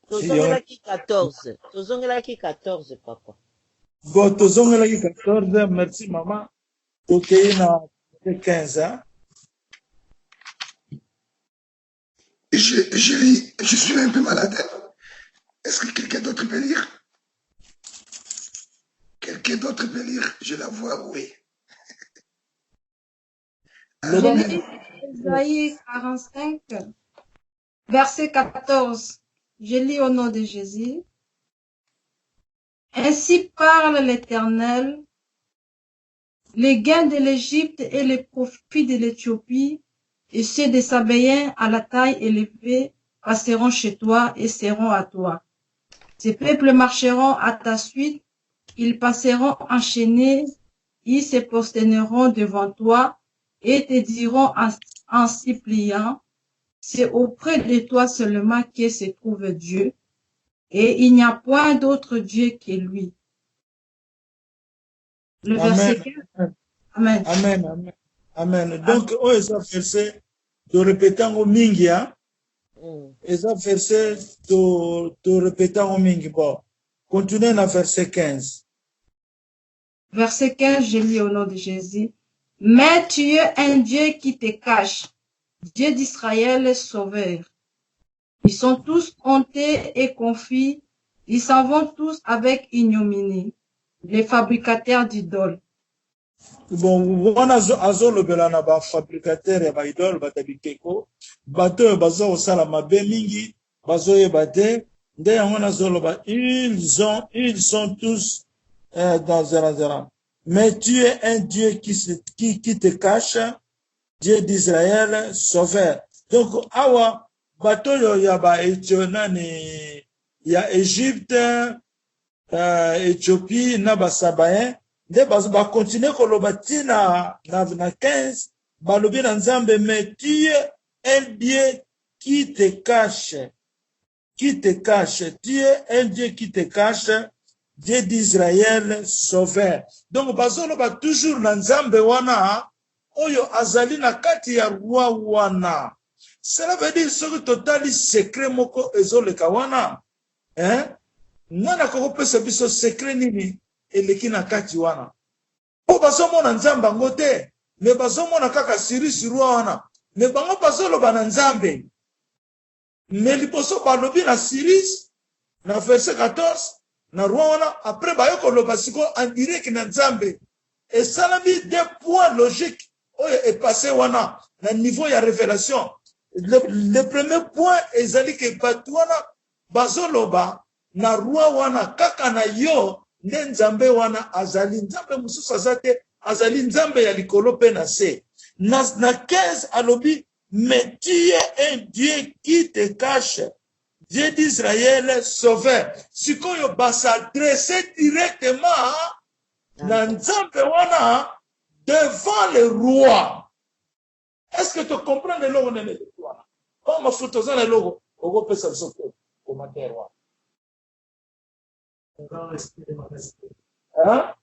Tozongelaki 14. Tozongelaki 14, papa. Bon, tozongelaki 14. Merci, maman. Tokei na 15. Hein? Je suis un peu malade. Est-ce que quelqu'un d'autre peut lire? Quelqu'un d'autre peut lire? Je la vois, oui. Je lis Isaïe 45, Verset 14. Je lis au nom de Jésus. Ainsi parle l'Éternel. Les gains de l'Égypte et les profits de l'Éthiopie et ceux des Sabéens à la taille élevée passeront chez toi et seront à toi. Ces peuples marcheront à ta suite, ils passeront enchaînés, ils se prosterneront devant toi et te diront en suppliant, c'est auprès de toi seulement que se trouve Dieu, et il n'y a point d'autre Dieu que lui. Le verset 15. Amen. Amen, amen, amen. Donc, on est verset de répéter en mingi, hein? Et ça verset de répéter en mingi. Bon, continuez dans verset 15. Verset 15, je lis au nom de Jésus. Mais tu es un Dieu qui te cache, Dieu d'Israël sauveur. Ils sont tous hontés et confus, ils s'en vont tous avec ignominie, les fabricateurs d'idoles. Bon, wana azolobela na bafabricateur ya baidole batabikeko bato oyo bazokosala mabe mingi bazoyeba te nde yango nazoloba ils sont tous dans un. Mais tu es un Dieu qui te cache, Dieu d'Israël sauveur. Donc awa bato oyo ya baetionani ya Égypte, Éthiopie na basabayen nde bakontinue koloba ti na 15 balobi na nzambe, mais tu es un Dieu qui te cache, tu es un Dieu qui te cache, Dieu d'Israël sauveur. Donc bazoloba toujours na nzambe wana oyo azali na kati ya roi wana. Cela veut dire soki totali secret moko ezoleka wana, hein? Nana kokopesa biso secret nini eleki na kati wana. Po bazomona nzambe yango te, me bazomona kaka Sirisi roi wana. Me bango bazoloba na nzambe. Me liboso balobi na Sirisi, na verset 14, na roi wana, après bayo koloba siko en direct na nzambe. Et salami des points logiques oyo est passé wana na niveau ya révélation. Le premier point ezali ke batu wana bazoloba na roi wana kaka na yo nde nzambe wana azali nzambe mususu azate azali nzambe ya likolo pe na se na 15 alobi, mais tu es un Dieu qui te cache, Dieu d'Israël sauveur. Sikoyo s'adresser directement na nzambe wana devant le roi. Est-ce que tu comprends le logo nene de toi? Comme photo za le logo ogo pesa biso commentaire wa. Hein?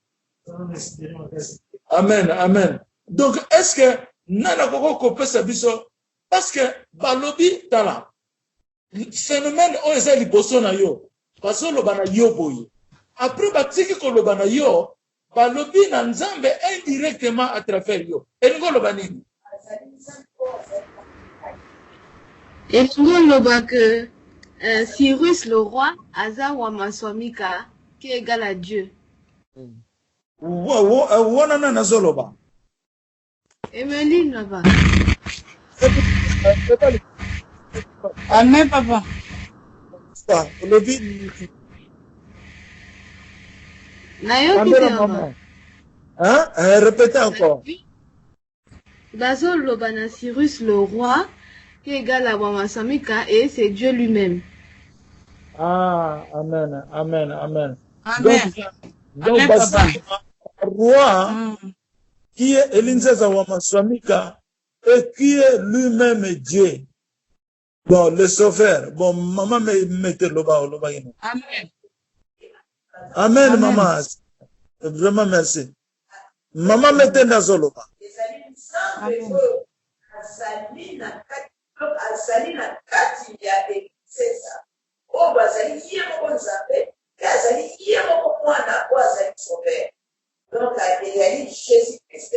Amen, amen. Donc, est-ce que nana koko kopesa biso parce que balobi tala phénomène o eza liboso na yo bazoloba na yo boye après batiki koloba na yo balobi na nzambe indirectement à travers yo elingo loba nini elingo loba que Cyrus le roi aza wa maswamika qui est égal à Dieu. Wana na nazoloba Emeline là-bas. Amen, papa. Nayoki te maman. Hein? Répétez encore. Bazo loba na Cyrus le roi qui est égal à Wamasamika et c'est Dieu lui-même. Ah, amen, amen, amen. Amen. Donc, papa. Roi qui est Elinzeza Wamasamika et qui est lui-même Dieu. Bon, le sauveur. Bon, maman me mette le bas. Amen. Amen, maman. Vraiment, merci. Maman mette dans le bas. Donc, il y a Jésus-Christ,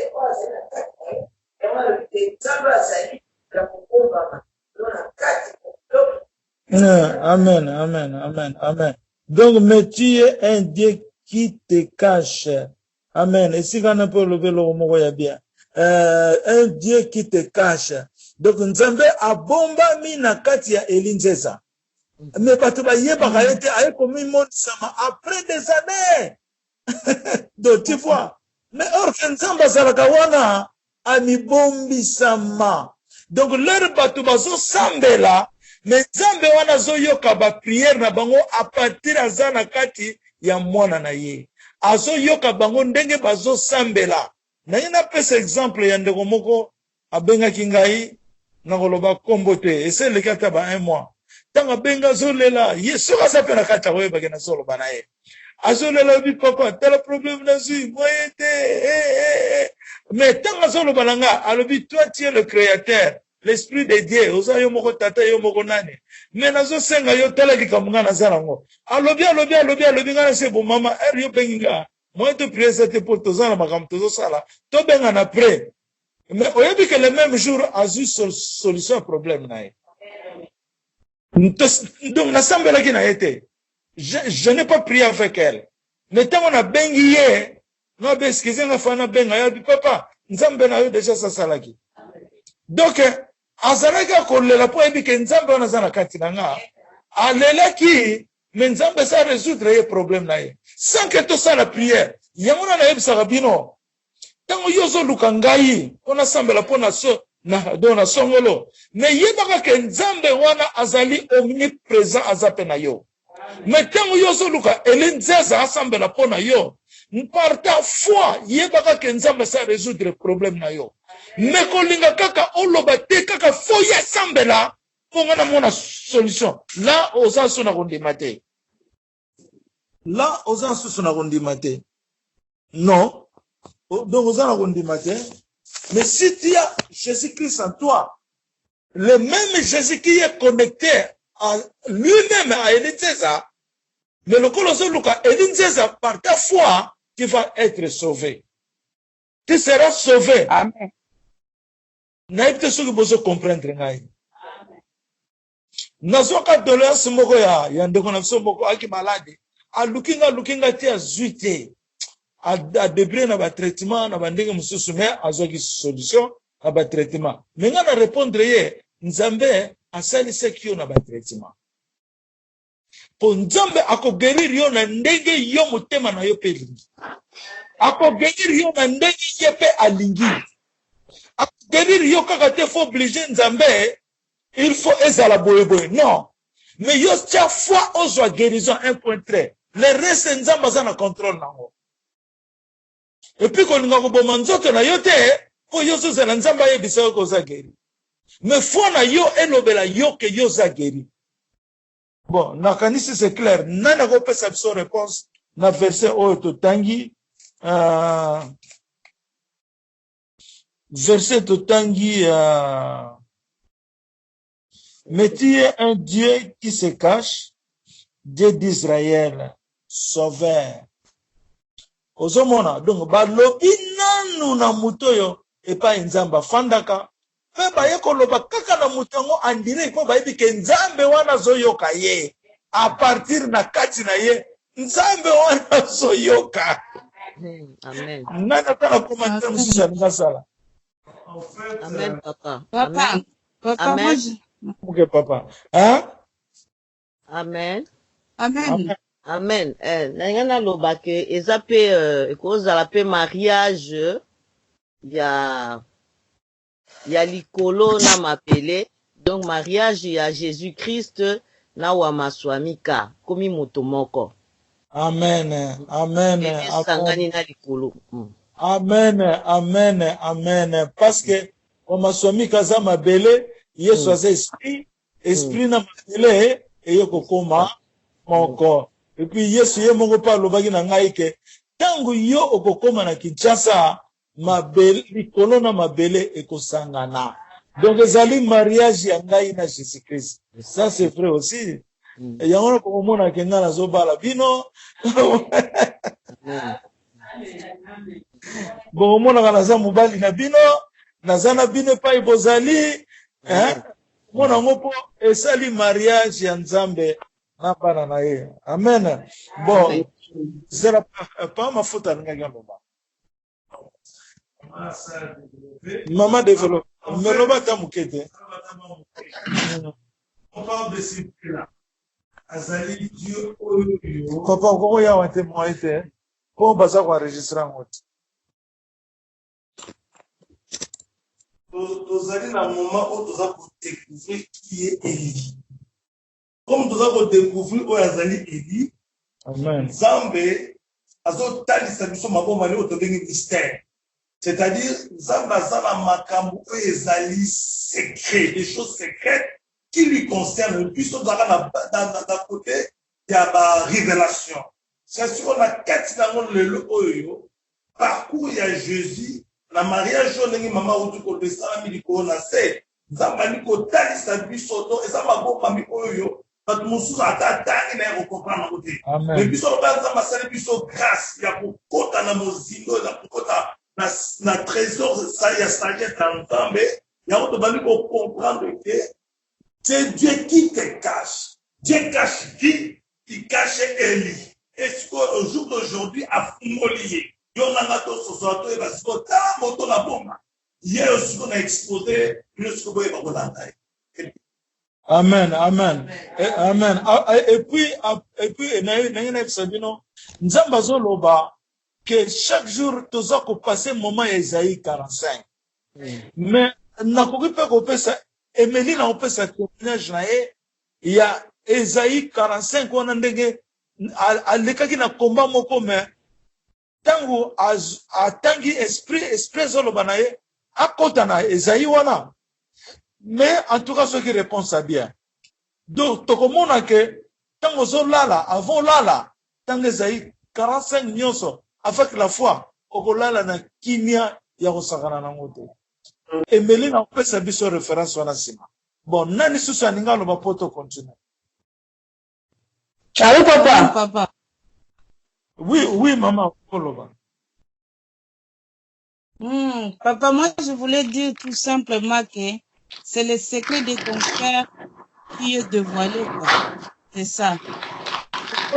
Amen, amen, amen, amen. Donc, mais tu es un Dieu qui te cache. Amen. Et si on peut lever le mot, il y a bien. Un Dieu qui te cache. donc nzambe abomba mi na kati ya elinzeza mais bato bayebaka ye te aye komimonisama après des années donc tu vois mais or que nzambe azalaka wana amibombisama donc lere bato bazosambela mais nzambe wana azoyoka bapriere na bango a partir aza na kati ya mwana na ye azoyoka bango ndenge bazosambela na ye napesa exemple ya ndeko moko abengaki ngai nakoloba kombo te eseleki ata ba 1 mois ntango abenga azolela ye soki aza mpe na kati ya koyebake nazoloba na ye azolela obi papa tala problème nazwi moye te mais ntango azoloba na nga alobi toi tu es le créateur l'esprit de Dieu oza yo moko tata yo moko nani mais nazosenga yo tala likambo nga naza nango alobi nga na se bo mama yo bengi nga moye to prier te po toza na makambo tozosala tobenga na pre mais oyebi que le même jour azwi solution ya problème na ye donc nasambelaki na ye te je n'ai pas prié avec elle mais ntango nabengi ye nabe excuse nga fa nabenga ye papa nzambe na yo déjà sasalaki donc azalaki akolela mpo ayebi ke nzambe wana aza na kati na nga alelaki mais nzambe sa résoudre ye problème na ye sans que tosala prière yango na nayebisaka bino ntango yo ozoluka ngai mpo nasambela mpo na songolo mais yebaka ke nzambe wana azali omniprésent aza mpe na yo mais ntango yo ozoluka elinzeza asambela mpo na yo par ta foi yebaka ke nzambe sa résoudre problème na yo mais kolinga kaka oloba te kaka fo ya sambela mpo nga namona solution la oza nsusu na kondima te non donc oza na kondima te mais si tu as Jésus-Christ en toi le même Jésus qui est connecté à lui-même à Elinzeza mais le Kolosoluka Elinzeza par ta foi tu vas être sauvé tu seras sauvé amen naïbte ceux qui besoin comprendre ngai nazoka doléance moko ya ndeko na biso moko aki malade alukinga te azwi te a débrouiller na ba traitement na bandenge mususu mais azoki solution na ba traitement mais nga na répondre ye nzambe asalisaki yo na ba traitement po nzambe akoguérir yo na ndenge yo motema na yo pe lingi akoguérir yo na ndenge ye pe alingi akoguérir yo kaka te faut obliger nzambe il faut ezala boye non mais yo tia foi ozwa guérison 1.3 le reste nzambe aza na contrôle nango et puis kolinga koboma nzoto na yo te po yo sozela nzambe ayebisa yo koza guéri mais foi na yo elobela yo ke yo za guéri bon nakanisi c'est clair nani akopesa biso réponse na verset oyo totangi verset totangi mais tu es un Dieu qui se cache, Dieu d'Israël, sauveur. Ozomona, donc, balobi nanu na mutoyo, epa nzamba fandaka, pe baye koloba kaka na mutongo andire, po baye bike nzambe wana zoyoka ye, a partir na kati na ye, nzambe wana zoyoka. Amen. Nana tana commentaire musisha ningasala. Amen, papa. Papa, Amen. Ok, papa. Hein? Amen. Amen. Nangana loba ke eza pe kozala pe mariage ya likolo na mapele, donc mariage ya Jésus-Christ na wa maswamika komi moto moko. Amen. Sangani na likolo. Amen. Parce que wa maswamika za mabele Yesu aza esprit na mabele eyoko koma moko. Et puis Yesu ye moko pa lobaki na ngai ke tangu yo okokoma na Kinshasa mabele likolo na mabele ekosangana. Donc ezali mariage ya ngai na Jésus-Christ. Ça c'est vrai aussi. Et yango ko mona ke ngana zo bala bino. Bon mona kana za mobali na bino, nazana bino pa ibozali. Mona ngopo esali mariage ya Nzambe na bana na ye. Amen. Bon, c'est pas ma faute à nganga mama. Maman développe. Mais le bâtard moukete. On parle de ce là. Azali Dieu Oyo. Papa, comment y a un témoin été? Pour baser quoi enregistrer en mode. Nous allons dans un moment où nous allons découvrir qui est Élie. Comme nous allons découvrir où Azali Élie. Amen. Zambé, azo tali sabiso maboma leo to bengi mystère. C'est-à-dire, Zamba Zamba Makambu Ezali secret, des choses secrètes qui lui concernent. Puis, on a d'un côté, il y a la révélation. C'est sûr qu'on a 4 dans le Oyo. Parcours, il y a Jésus. La mariage, on a dit, maman, où tu connais ça, on a c'est. Zamba Niko Tali Sabiso, et Zamba Mami Oyo. Quand nous sommes à ta taille, on comprend à côté. Mais puis, on a Zamba Sali Biso grâce. Il y a pour kota na mozindo, il y a pour kota. Na trésor, ça y a sagesse dans temps, mais il y a autre chose pour comprendre que c'est Dieu qui te cache. Dieu cache qui? Il cache Élie. Et ce qu'au jour d'aujourd'hui, à Fumolié, il y a un gâteau sur son toit, et parce que ta moto la bombe. Hier aussi, on a exposé, il y a ce qu'on va Amen, amen, amen. Et puis, il y a un épisode, Nzambazo Loba, que chaque jour, tu as passé un moment Isaïe 45. Mais, n'a pas coupé ça. Emeline a coupé sa témoignage, il y a Isaïe 45, on a dit, à l'écart qui n'a combat moko, mais, tango, à tangi esprit zolobanaye, à kotana, Isaïe wana. Mais, en tout cas, ceux qui répondent ça bien. Donc, tu comprends que, tango zolala, avant lala, tango Isaïe 45 nyonso, avec la foi, okolala na kimia ya kosakana na ngote. Emeli na pesa biso référence wana sima. Bon, nani susu aninga loba poto continue. Allô, papa. Oui, maman, koloba. Papa, moi, je voulais dire tout simplement que c'est le secret de ton cœur qui est dévoilé, quoi. C'est ça. Je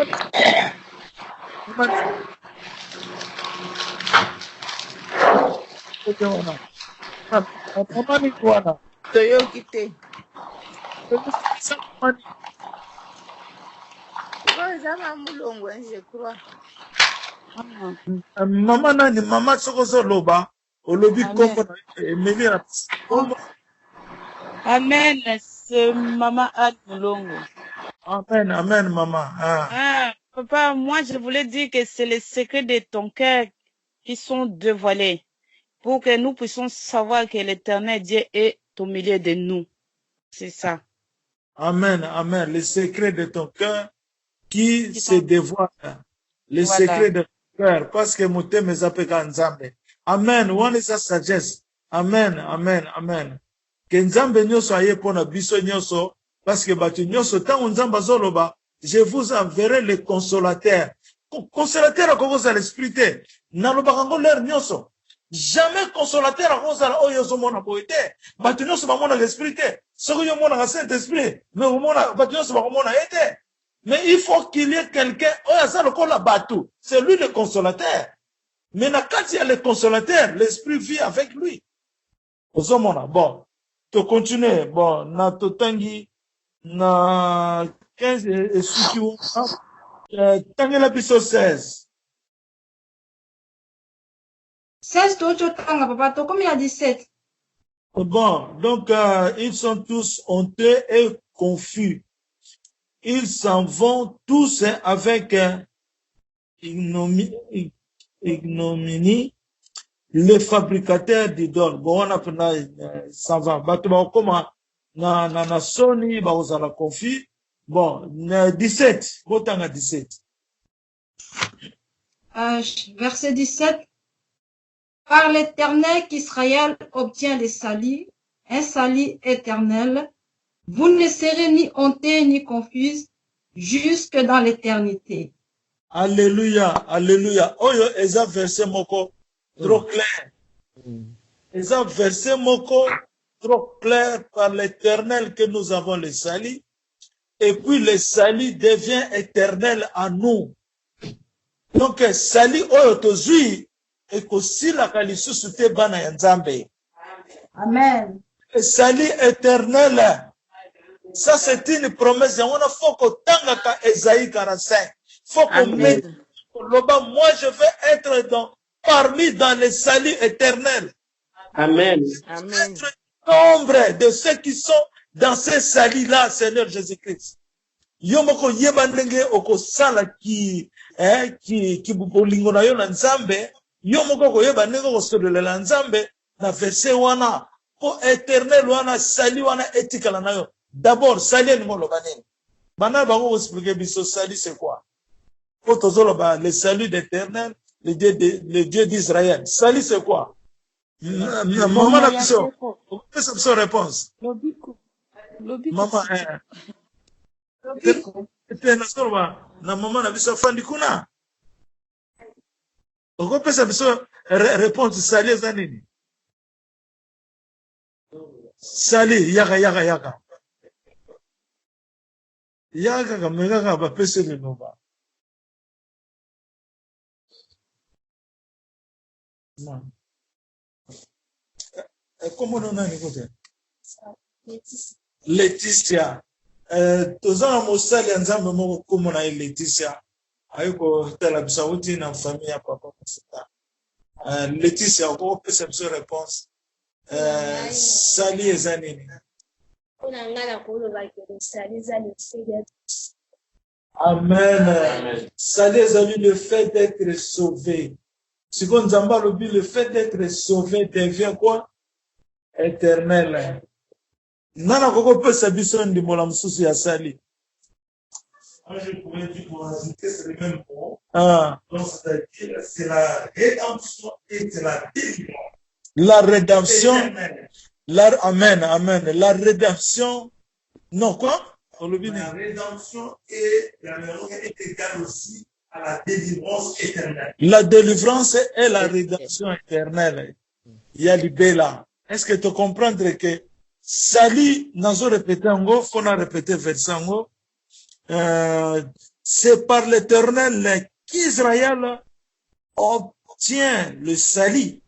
crois. Maman nani, maman sokoso loba, olobi kombo na Emeli na kombo. Amen, c'est maman Anne Moulongo. Amen, amen, maman. Papa, moi, je voulais dire que c'est les secrets de ton cœur qui sont dévoilés pour que nous puissions savoir que l'éternel Dieu est au milieu de nous. C'est ça. Amen, amen. Les secrets de ton cœur qui se dévoilent. Les secrets de ton cœur. Parce que mon thème est appelé Nzambe. Amen. One is a sagesse. Amen, amen, amen. Que Nzambe nyoso aye pona biso nyoso. Parce que batu nyoso tango Nzamba zoloba, je vous enverrai les consolateurs. Consolateur à cause de l'esprit. Nalobakango l'air nyoso. Jamais consolateur à cause de l'oyozo mona poete. Batu nyoso ba mona l'esprit. Soko yo mona la Saint-Esprit. Mais au mona, batu nyoso ba mona ete. Mais il faut qu'il y ait quelqu'un, oyaza lokola batu. C'est lui le consolateur. Mais quand il y a le consolateur, l'esprit vit avec lui. Ozomona, bon. Tu continues, bon, na totangi, na 15 et suki, tangi la biso 16. 16 tocho tanga, papa, to comme il y a 17. Bon, donc, ils sont tous honteux et confus. Ils s'en vont tous avec ignominie, les fabricateurs d'idoles. Bon, on a fait ça va. Battement comment na soni ba osala confus. Bon, 17. Botanga 17. Verset 17. Par l'Éternel qu'Israël obtient les salis, un salut éternel. Vous ne serez ni honteux ni confus jusque dans l'éternité. Alléluia, alléluia. Oyo eza verset moko trop clair. Eza verset moko trop clair par l'Éternel que nous avons le salut. Et puis le salut devient éternel à nous. Donc salut oyo tozui ekosila kalisusu te bana ya Nzambe. Amen. Le salut éternel. Ça, c'est une promesse. On a faut que tangaka Esaïe 45. Faut qu'on mette là-bas. Moi, je vais être parmi dans le salut éternel. Amen. Amen. Être nombre de ceux qui sont dans ce salut-là, Seigneur Jésus-Christ. Yomoko yeba ndenge okosala ki bolingo na yo na Nzambe. Yomoko ko yeba ndenge okosololela Nzambe na verset wana. Po éternel wana salut wana etikala na yo. D'abord, salut ni moloba nini. Bana bango expliquer biso salut c'est quoi? Pour tozoloba le salut d'éternel, le Dieu d'Israël. Salut c'est quoi? Maman la biso. Qu'est-ce que c'est réponse? Lobiko. Maman na maman na biso fandi kuna. Okopesa biso réponse salut eza nini? Salut yaka. Yaka kamega ka bapese le nova. Comment on a négocié? Laetitia. Tozana mosali ya Nzambe moko komo na Laetitia. Ayiko tala bisauti na famille ya papa Masita. Laetitia ko pesa biso réponse. Sali eza nini? Amen. Sali eza le fait d'être sauvé. Si on Nzamba le fait d'être sauvé devient quoi? Éternel. Nana koko pesa biso ndimbo la mususu ya sali. Moi, je pourrais dire pour ajouter, c'est le même mot. Donc, c'est-à-dire, c'est la rédemption et c'est la délivrance. La rédemption. Amen. La rédemption. Non, quoi? La rédemption et la rédemption est égale aussi à la délivrance éternelle. La délivrance et la rédemption éternelle. Il y a l'ibéla. Est-ce que tu comprends que Sali, nazo répété en faut répéter verset en c'est par l'Éternel qu'Israël obtient le salut.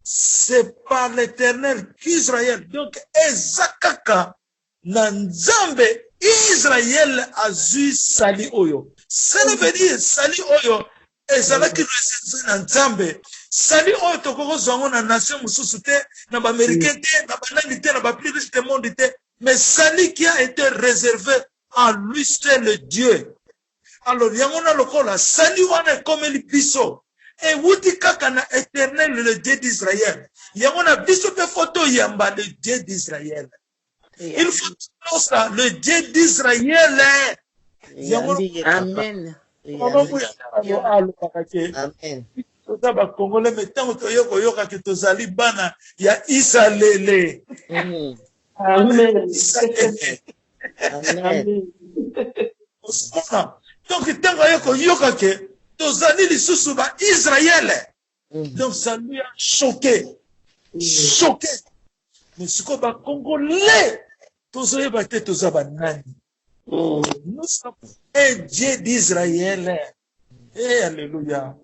C'est par l'Éternel qu'Israël. Donc, Ezakaka, Nanzambe, Israël a eu salut oyo. Ça veut dire salut oyo. Ezalaki ressentir Nanzambe. Salut oyo tokoko zongo na nation mususu te, na ba américain te, na ba nani te, na ba plus riche du monde te. Mais salut qui a été réservé à lui, c'est le Dieu. Alors, yamona lokola, salut wana comme le biso. Et wuti kaka na éternel, le Dieu d'Israël. Yamona biso pe photo yamba, le Dieu d'Israël. Il faut que ça, le Dieu d'Israël. Amen. Amen. Totaba Congolais metango toyoko yoka ke tozali bana ya Isalele. Amen. Amen. Donc tango yoko yoka ke tozali lisusu ba Israël. Donc ça lui a choqué. Choqué. Mais ce qu'on va Congolais tozoye ba te tozaba nani. Nous sommes un Dieu d'Israël. Et alléluia.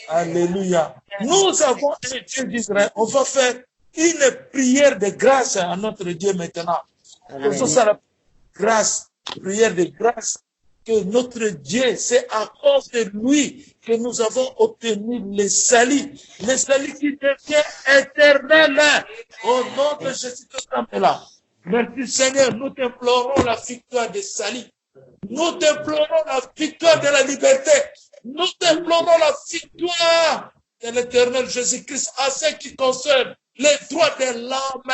Alléluia. Nous avons un Dieu d'Israël. On va faire une prière de grâce à notre Dieu maintenant. C'est la grâce, prière de grâce que notre Dieu, c'est à cause de lui que nous avons obtenu le salut qui devient éternel. Au nom de Jésus-Christ, là. Merci Seigneur, nous t'implorons la victoire de salut. Nous t'implorons la victoire de la liberté. Nous t'implorons la victoire de l'éternel Jésus-Christ à ce qui concerne les droits de l'homme.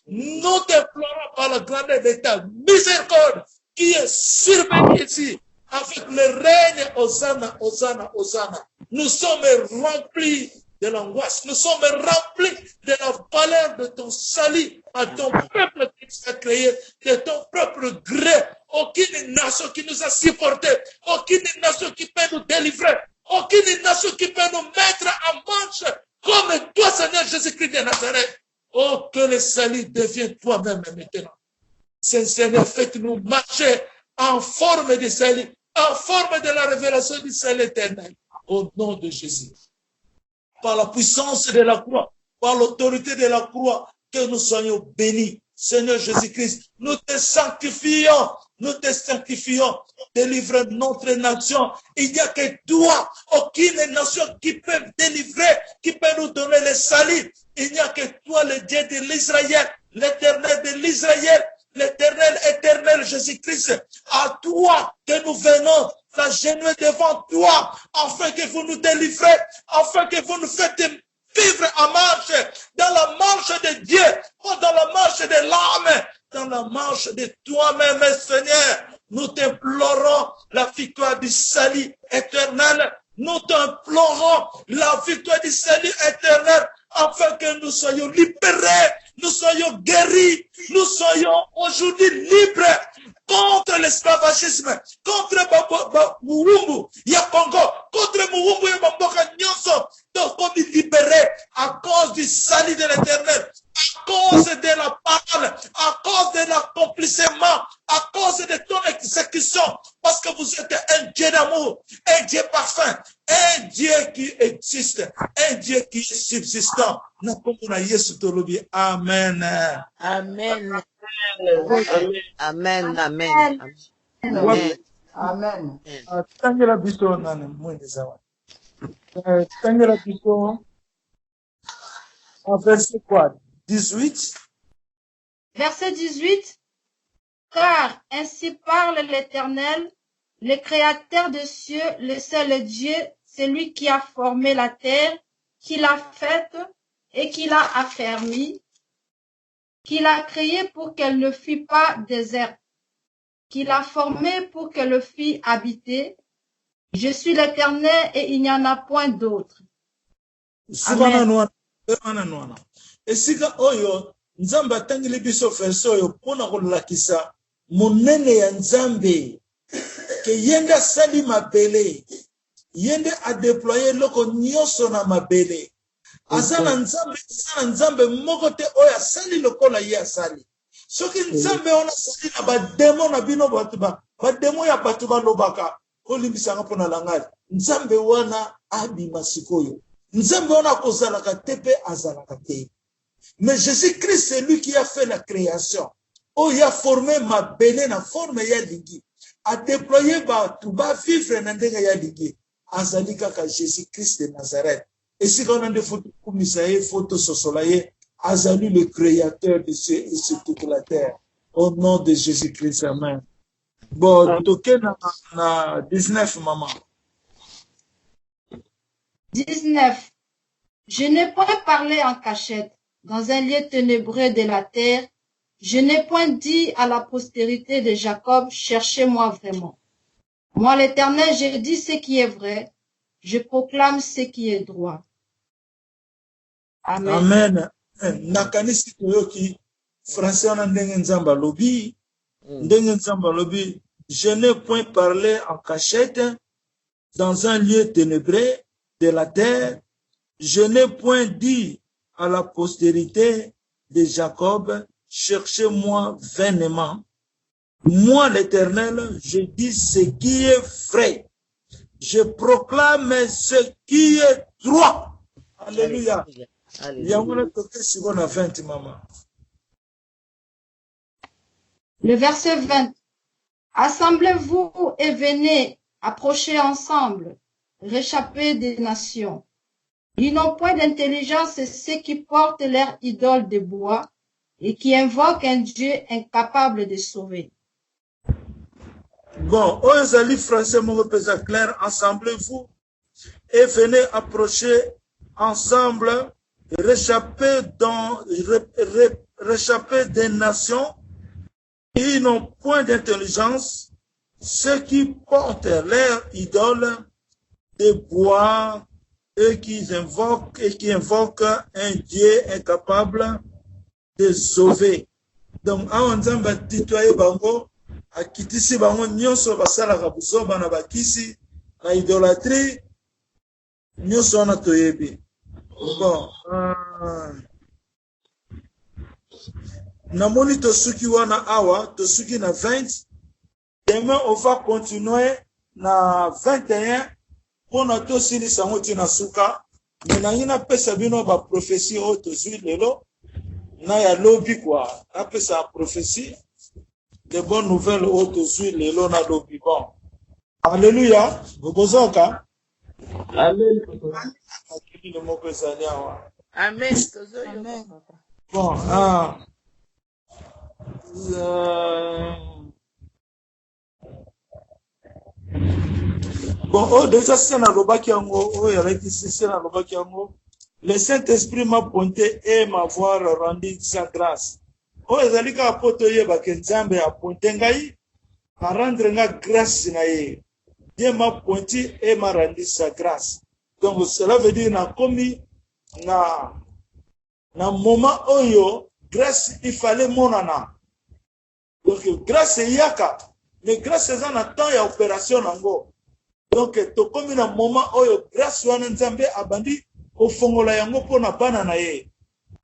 Nous t'implorons par la grandeur de ta miséricorde qui est survenue ici avec le règne Hosanna, Hosanna, Hosanna. Nous sommes remplis de l'angoisse. Nous sommes remplis de la valeur de ton salut à ton peuple qui nous a créé, de ton propre gré. Aucune nation qui nous a supportés, aucune nation qui peut nous délivrer, aucune nation qui peut nous mettre en marche comme toi, Seigneur Jésus-Christ de Nazareth. Oh, que le salut devienne toi-même maintenant. Seigneur, faites-nous marcher en forme de salut, en forme de la révélation du salut éternel. Au nom de Jésus. Par la puissance de la croix, par l'autorité de la croix, que nous soyons bénis. Seigneur Jésus-Christ, nous te sanctifions. Nous te sanctifions. Délivre notre nation. Il n'y a que toi, aucune nation qui peut délivrer, qui peut nous donner le salut. Il n'y a que toi, le Dieu de l'Israël, l'Éternel de l'Israël, l'Éternel, éternel Jésus-Christ. À toi que nous venons s'agenouiller devant toi, afin que vous nous délivrez, afin que vous nous faites vivre en marche, dans la marche de Dieu, pas dans la marche de l'âme, dans la marche de toi-même, Seigneur. Nous t'implorons la victoire du salut éternel. Nous t'implorons la victoire du salut éternel, afin que nous soyons libérés, nous soyons guéris, nous soyons aujourd'hui libres contre l'esclavagisme, contre Muumbu, Yakongo, contre Muumbu et Mamboka Nyonso, donc comme libérés à cause du salut de l'éternel, à cause de la parole, à cause de l'accomplissement, à cause de ton exécution, parce que vous êtes un Dieu d'amour, un Dieu parfait, un Dieu qui existe, un Dieu qui est subsistant. Amen. Amen. Amen. Amen. Amen. Amen. Tangela biso nane mwende zawa. Tangela biso verset quoi? 18. Verset 18. Car ainsi parle l'Éternel, le Créateur des cieux, le seul Dieu, celui qui a formé la terre, qui l'a faite et qui l'a affermie, qui l'a créée pour qu'elle ne fût pas déserte, qui l'a formée pour qu'elle fût habitée. Je suis l'Éternel et il n'y en a point d'autre. Amen. Esika oyo Nzambe atangeli biso verset oyo pona kolakisa monene ya Nzambe ke yende asali mabele, yende a déployer loko nyonso na mabele. Azana Nzambe moko te oyo asali lokola ye asali. Soki Nzambe ona sali na bademo na bino bademo ya bato balobaka olimbisanga pona langari. Nzambe wana abima sikoyo. Nzambe wana kozalaka te pe azalaka te. Mais Jésus-Christ, c'est lui qui a fait la création. Oh, il a formé ma belle na forme ya ligi. A déployé tout bas vivre na ndenga ya ligi. Azalika ka Jésus-Christ de Nazareth. Et si on a des photos comme Isaïe, photos sur soleil, Azali le créateur de cieux et sur toute la terre. Au nom de Jésus-Christ, amen. Bon, toqué na 19, maman. 19. Je n'ai point parlé en cachette, dans un lieu ténébreux de la terre. Je n'ai point dit à la postérité de Jacob, cherchez-moi vraiment. Moi, l'Éternel, je dis ce qui est vrai. Je proclame ce qui est droit. Amen. Amen. Nakanisi toyoki français on ndenge nzamba lobi. Ndenge nzamba lobi. Je n'ai point parlé en cachette dans un lieu ténébreux de la terre. Je n'ai point dit à la postérité de Jacob, cherchez-moi vainement. Moi, l'Éternel, je dis ce qui est vrai. Je proclame ce qui est droit. Alléluia. Le verset 20. Assemblez-vous et venez, approchez ensemble, réchappez des nations. Ils n'ont point d'intelligence ceux qui portent leur idole de bois et qui invoquent un Dieu incapable de sauver. Bon, aux français, mon représentant clair, assemblez-vous et venez approcher ensemble, réchapper des nations. Ils n'ont point d'intelligence, ceux qui portent leur idole de bois et qui invoquent un Dieu incapable de sauver. Donc, on va titoyer bango, a kitisi bango nyonso basala ka buzoba na bakisi na idolâtrie nyonso na toyebi. Bon, namoni tosuki wana awa, tosuki na 20. Demain, on va continuer na 21 pour notre sili sango tina suka. Menangina pesa bino ba prophétie o tozui lelo. na ya lobi quoi après sa prophétie de bonnes nouvelles autour les lona lobi bon alléluia bozoka Amen. akili le moko ezali awa Amen. bon bon déjà c'est na lobaki yango yalaki c'est na lobaki yango le Saint-Esprit m'a pointé et m'avoir rendu sa grâce. Ezali ka poto yeba ke Nzambe a pointé ngai a rendre nga grâce na ye. Dieu m'a pointé et m'a rendu sa grâce. Donc cela veut dire na komi na moment oyo grâce il fallait monana. Donc grâce yaka mais grâce eza na temps ya opération nango. Donc to komi na moment oyo grâce wana Nzambe abandi ofongola yango pona bana na ye.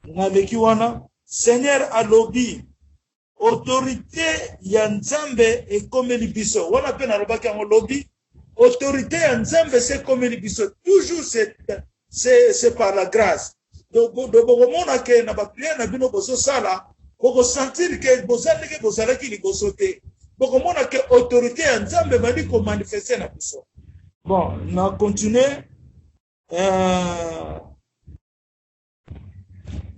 Naleki wana Seigneur alobi autorité ya Nzambe ekomeli biso. Wana pe na lobaki yango lobi autorité ya Nzambe c'est komeli biso. Toujours c'est par la grâce. Donc bokomona ke na ba prière na bino boso sala boko sentir ke bozalaki bozalaki liboso te. Bokomona ke autorité ya Nzambe bali ko manifester na biso. Bon, na continuer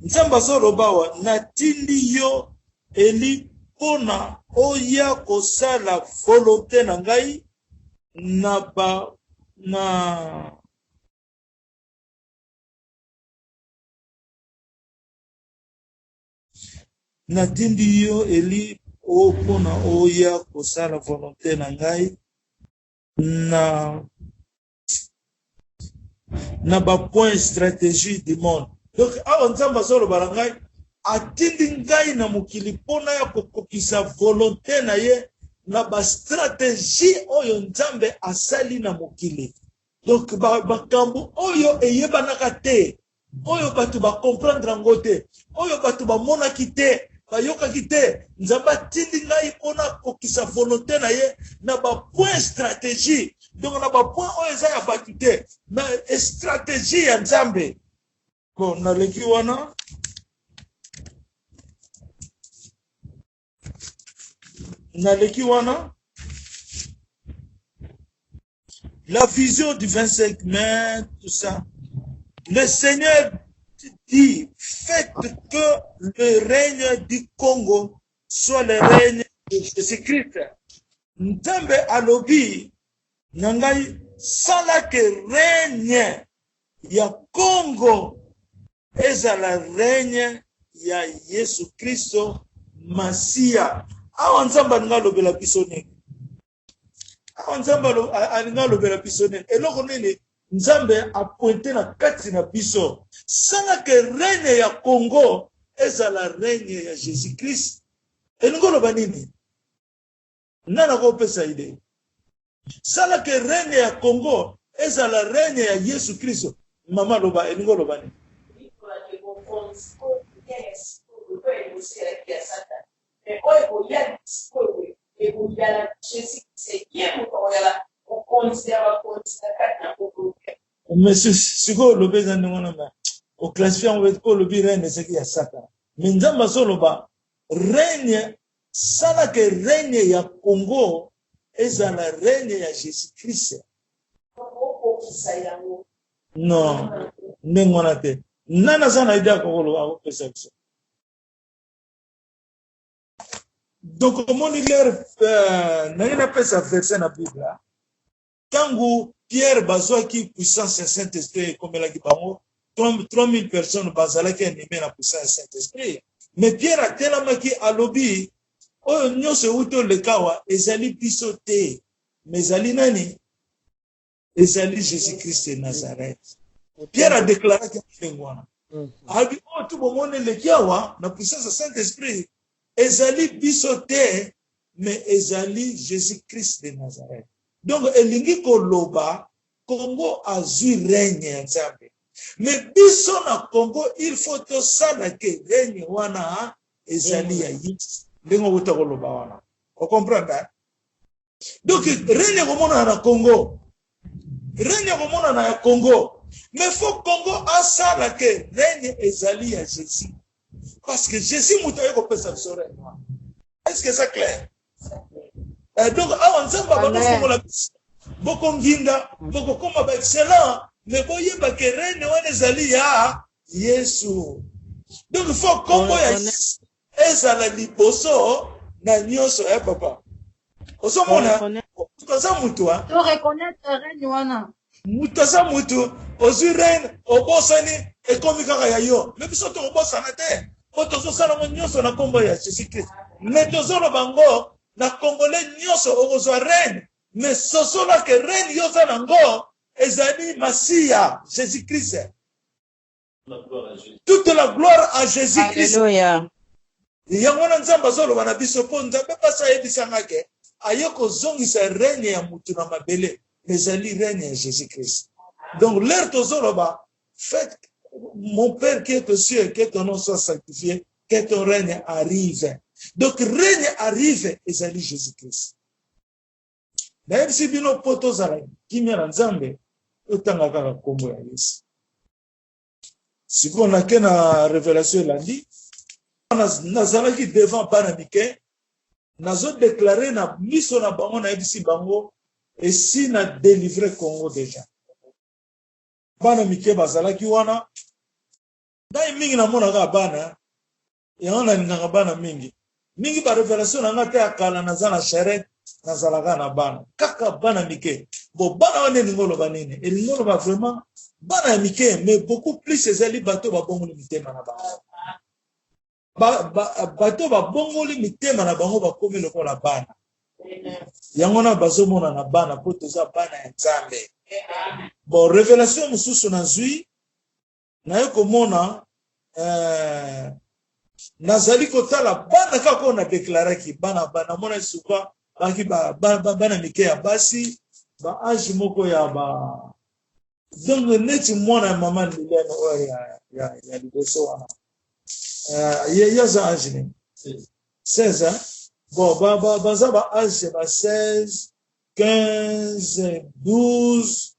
Nzambe azoloba natindi yo eli pona oya kosala volonté na ngai natindi yo eli pona oya kosala volonté na ngai na ba point stratégie du monde. Donc awa Nzambe azoloba ngai atindi ngai na mokili pona ya kokokisa volonté na ye na ba stratégie oyo Nzambe asali na mokili. Donc bakambo oyo eyebanaka te oyo bato ba comprendre ngo te oyo bato ba monaki te bayokaki te Nzambe atindi ngai pona kokisa volonté na ye na ba point stratégie. Donc na ba point oyo eza ya bato te na stratégie ya Nzambe. Bon, naleki wana la vision du 25 mai, tout ça. Le Seigneur dit, faites que le règne du Congo soit le règne de Jésus-Christ. Nzambe alobi nangai sala ke règne ya Congo ezala règne ya Yesu Kristo Masia. Awa Nzambe alobela biso nini? Awa Nzambe alobela biso nini? Eloko nini Nzambe a pointé na kati na biso. Sala ke règne ya Congo ezala règne ya Jésus Christ. Elingo loba nini? Nana ko pesa ide. Sala ke règne ya Congo ezala règne ya Yesu Kristo. Mama loba elingo loba nini? Mais siko lobe zandi ngona ma au classifier on veut ko lobi règne c'est qui ya sata. Mais Nzambe soloba règne sala ke règne ya Congo ezala règne ya Jésus Christ. Non, ndengona te. Nana sana idea ko lo a pesa biso. Donc comment il est n'a pas sa verset na Bible. Tangu Pierre bazwaki puissance ya Saint-Esprit comme la kibango 3000 personnes bazalaki animé na puissance ya Saint-Esprit. Mais Pierre a tellement ki alobi oyo nyonso uto lekawa ezali biso te. Mais ezali nani? Ezali Jésus-Christ de Nazareth. Pierre a déclaré qu'il y a un a dit, oh, tout le monde est là, na puissance du Saint-Esprit. Ezali bisote, mais ezali Jésus-Christ de Nazareth. Donc, elingi koloba, Congo a zui règne Nzambe. Mais biso na Congo, il faut to sana ke règne wana ezali ya Yesu. Lengo wuta koloba wana. Vous comprenez? Donc, règne komona na Congo. Règne komona na Congo. Mais faut Congo a ça là que règne ezali à Jésus. Parce que Jésus m'a dit que ça serait. Est-ce que c'est clair? Donc, avant ça, beaucoup nginda, beaucoup comme excellent, mais voyez pas que reine on est allé à Yesu. Donc, il faut comme ezala liboso na nyonso papa. Osomona, toza mutu a. To reconnaître reine wana. Mutoza mutu, ozwi reine, obosani, ekomi kaka ya yo. Mais biso to obosana te. Po tozosala ngo nyonso na kombo ya Jésus Christ. Mais tozoloba ngo na congolais nyonso okozwa reine. Mais sosola ke reine yoza nango ezali Masia, Jésus Christ. Toute la gloire à Jésus Christ. Alléluia. Yango na nzamba zolo bana biso po nzambe pasa yebisanga ke ayoko zongisa reine ya mutu na mabele ezali reine ya Jésus Christ. Donc l'air tozoloba, faites mon Père qui est aux cieux, que ton nom soit sanctifié, que ton règne arrive. Donc règne arrive ezali Jésus Christ. Na si bino poto zala kimia na nzambe otanga kaka kombo ya Yesu. Siko na ke na révélation elandi nazalaki devant bana mike nazo déclarer na miso na bango na yebisi bango esi na délivrer Congo déjà. Bana mike bazalaki wana dai mingi na mona ka bana yango na ningaka bana mingi ba révélation na ngata ya kala nazala charrette nazalaka na bana kaka bana mike bo bana wane ningolo banene elingolo ba vraiment bana mike mais beaucoup plus ezali bato ba bongo mitema na bango bato ba bongo mitema na bango ba komi lokola bana yango na bazomona na bana po toza bana ya Nzambe. Bon révélation mususu na zui na yo komona nazali kotala bana kako na déclaraki bana mona suka baki bana mike ya basi ba âge moko ya ba donc neti mwana mama ndileno ya liboso wana yaza âge ni 16 ans. Bon baza ba âge ba 16 15 12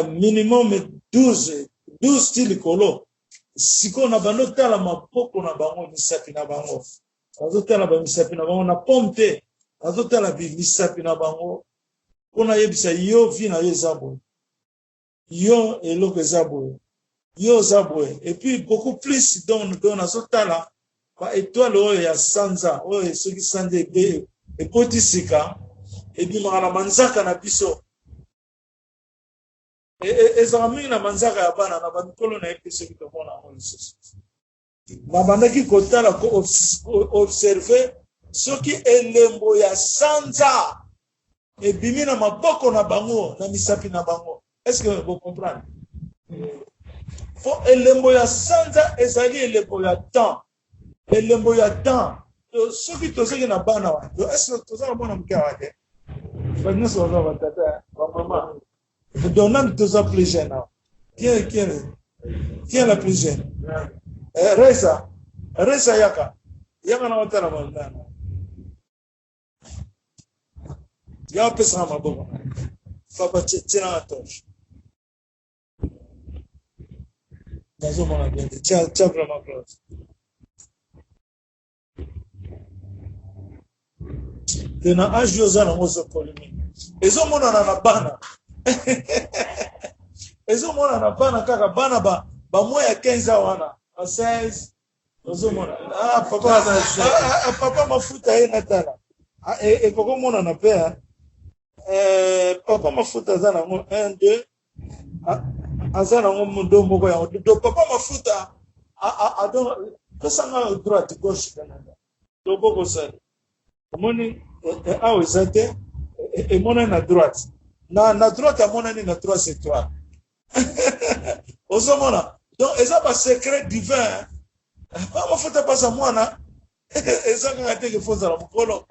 minimum 12 style kolo siko na bando tala mapoko na bango misapi na bango azotala ba misapi na bango na pompe azotala bi misapi na bango pona yebisa yo vi na yo zabo yo eloko zabo yo zabo et puis beaucoup plus donc azotala ba étoile oyo ya sanza oyo soki sanza ebe epotisika ebi makana manzaka na biso ezaka mingi na manzaka ya bana na bamikolo na ye mpe soki tomona yango lisusu babandaki kotala ko observe soki elembo ya sanza ebimi na maboko na bango na misapi na bango. Est-ce que vous comprenez? Fo elembo ya sanza ezali elembo ya temps, elembo ya temps soki tozaki na bana wa est-ce que tozala mwana mke wake banyonso baza batata bamama donnant tous plus jeune. Qui est la plus jeune? Reza yaka na watala mandana. Ya pesa maboko. Papa tina atosh. Nazo mona bien. Tia vraiment close. Tena ajioza na ngoso polimi. Ezo mona na bana. Ezo mona na bana kaka bana ba moya 15 wana 16 ozo mona papa mafuta yena tala koko mona na pea papa mafuta za nango 1 2 azana ngo mundo moko ya do papa mafuta adon tosanga droite gauche kanada do boko sale moni awo zate e mona na droite na droite amona ni na 3 étoiles osomona donc eza ba secret divin ba mafuta pasa mwana eza ngate ke fonza la mukolo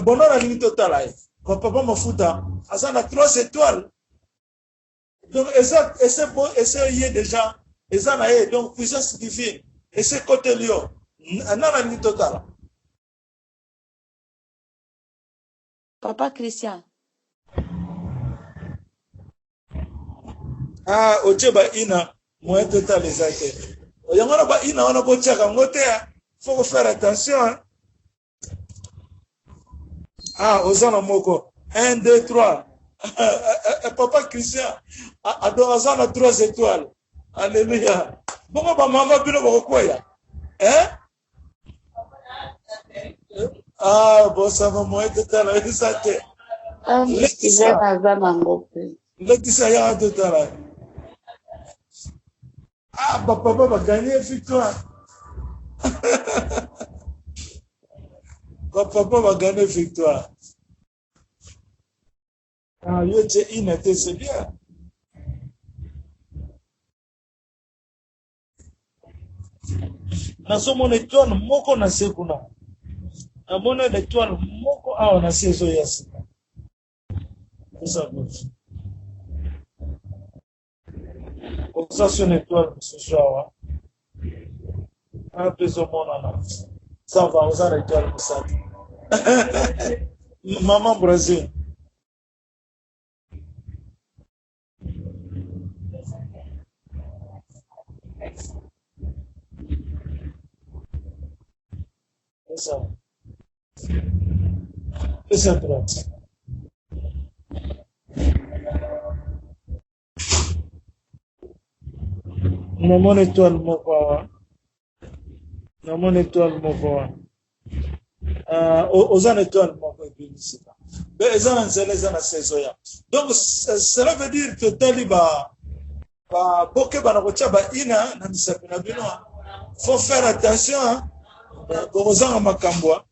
bonona ni total ai papa mafuta asa na 3 étoiles donc eza bon eza yé déjà eza na yé donc puissance divine et c'est côté lio nana ni total. Papa Christian. Ocheba ina moyen total ezate Yangona ba ina wana bochaka ngote ya. Faut faire attention. Hein? Ah, Ozana Moko. 1, 2, 3. Papa Christian. Adorazana 3 étoiles. Alléluia. Bongo ba mama bino bokoya. Hein? Ah, bon, ça va moins de temps. Laetitia, il y a de temps. Ah, papa va gagner victoire. Papa va gagner victoire. Ah, yo, tu es inné, c'est bien. Naso mon étoile, moko na sekuna. Amona l'étoile, moko a on a saison yasi. Ça c'est une étoile, ce soir. Un peu au monde, ça va, on a l'étoile pour ça. Maman Brésil. C'est ça. C'est ça, droite. Mon étoile, mon quoi. Mon étoile, mon quoi. Aux étoiles, mon quoi. Mais ils ont la saison. Donc, cela veut dire que Taliba, Boke Banakocha, Ina, Namisapina Binoa. Faut faire attention, aux gens à Makamboa.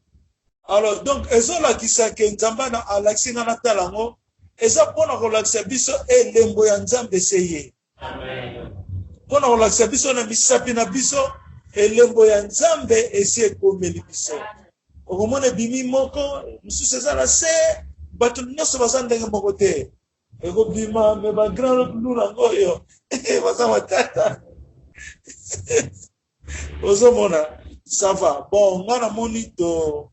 Alors, donc, ils ont la Kisake, Nzambana, Alaxina Natalango, ils ont pour la relaxer, biso et l'emboyanzam d'essayer. Pour la relaxer, biso na misapina biso et l'emboyanzam d'essayer comme biso. Au moment de Bimi Moko, nous sommes là, c'est, bateau, nous sommes dans mon côté. Et go Bima, mais ma grand nous l'angoyo, et ma tata. Aux hommes, ça va. Bon, on a monito.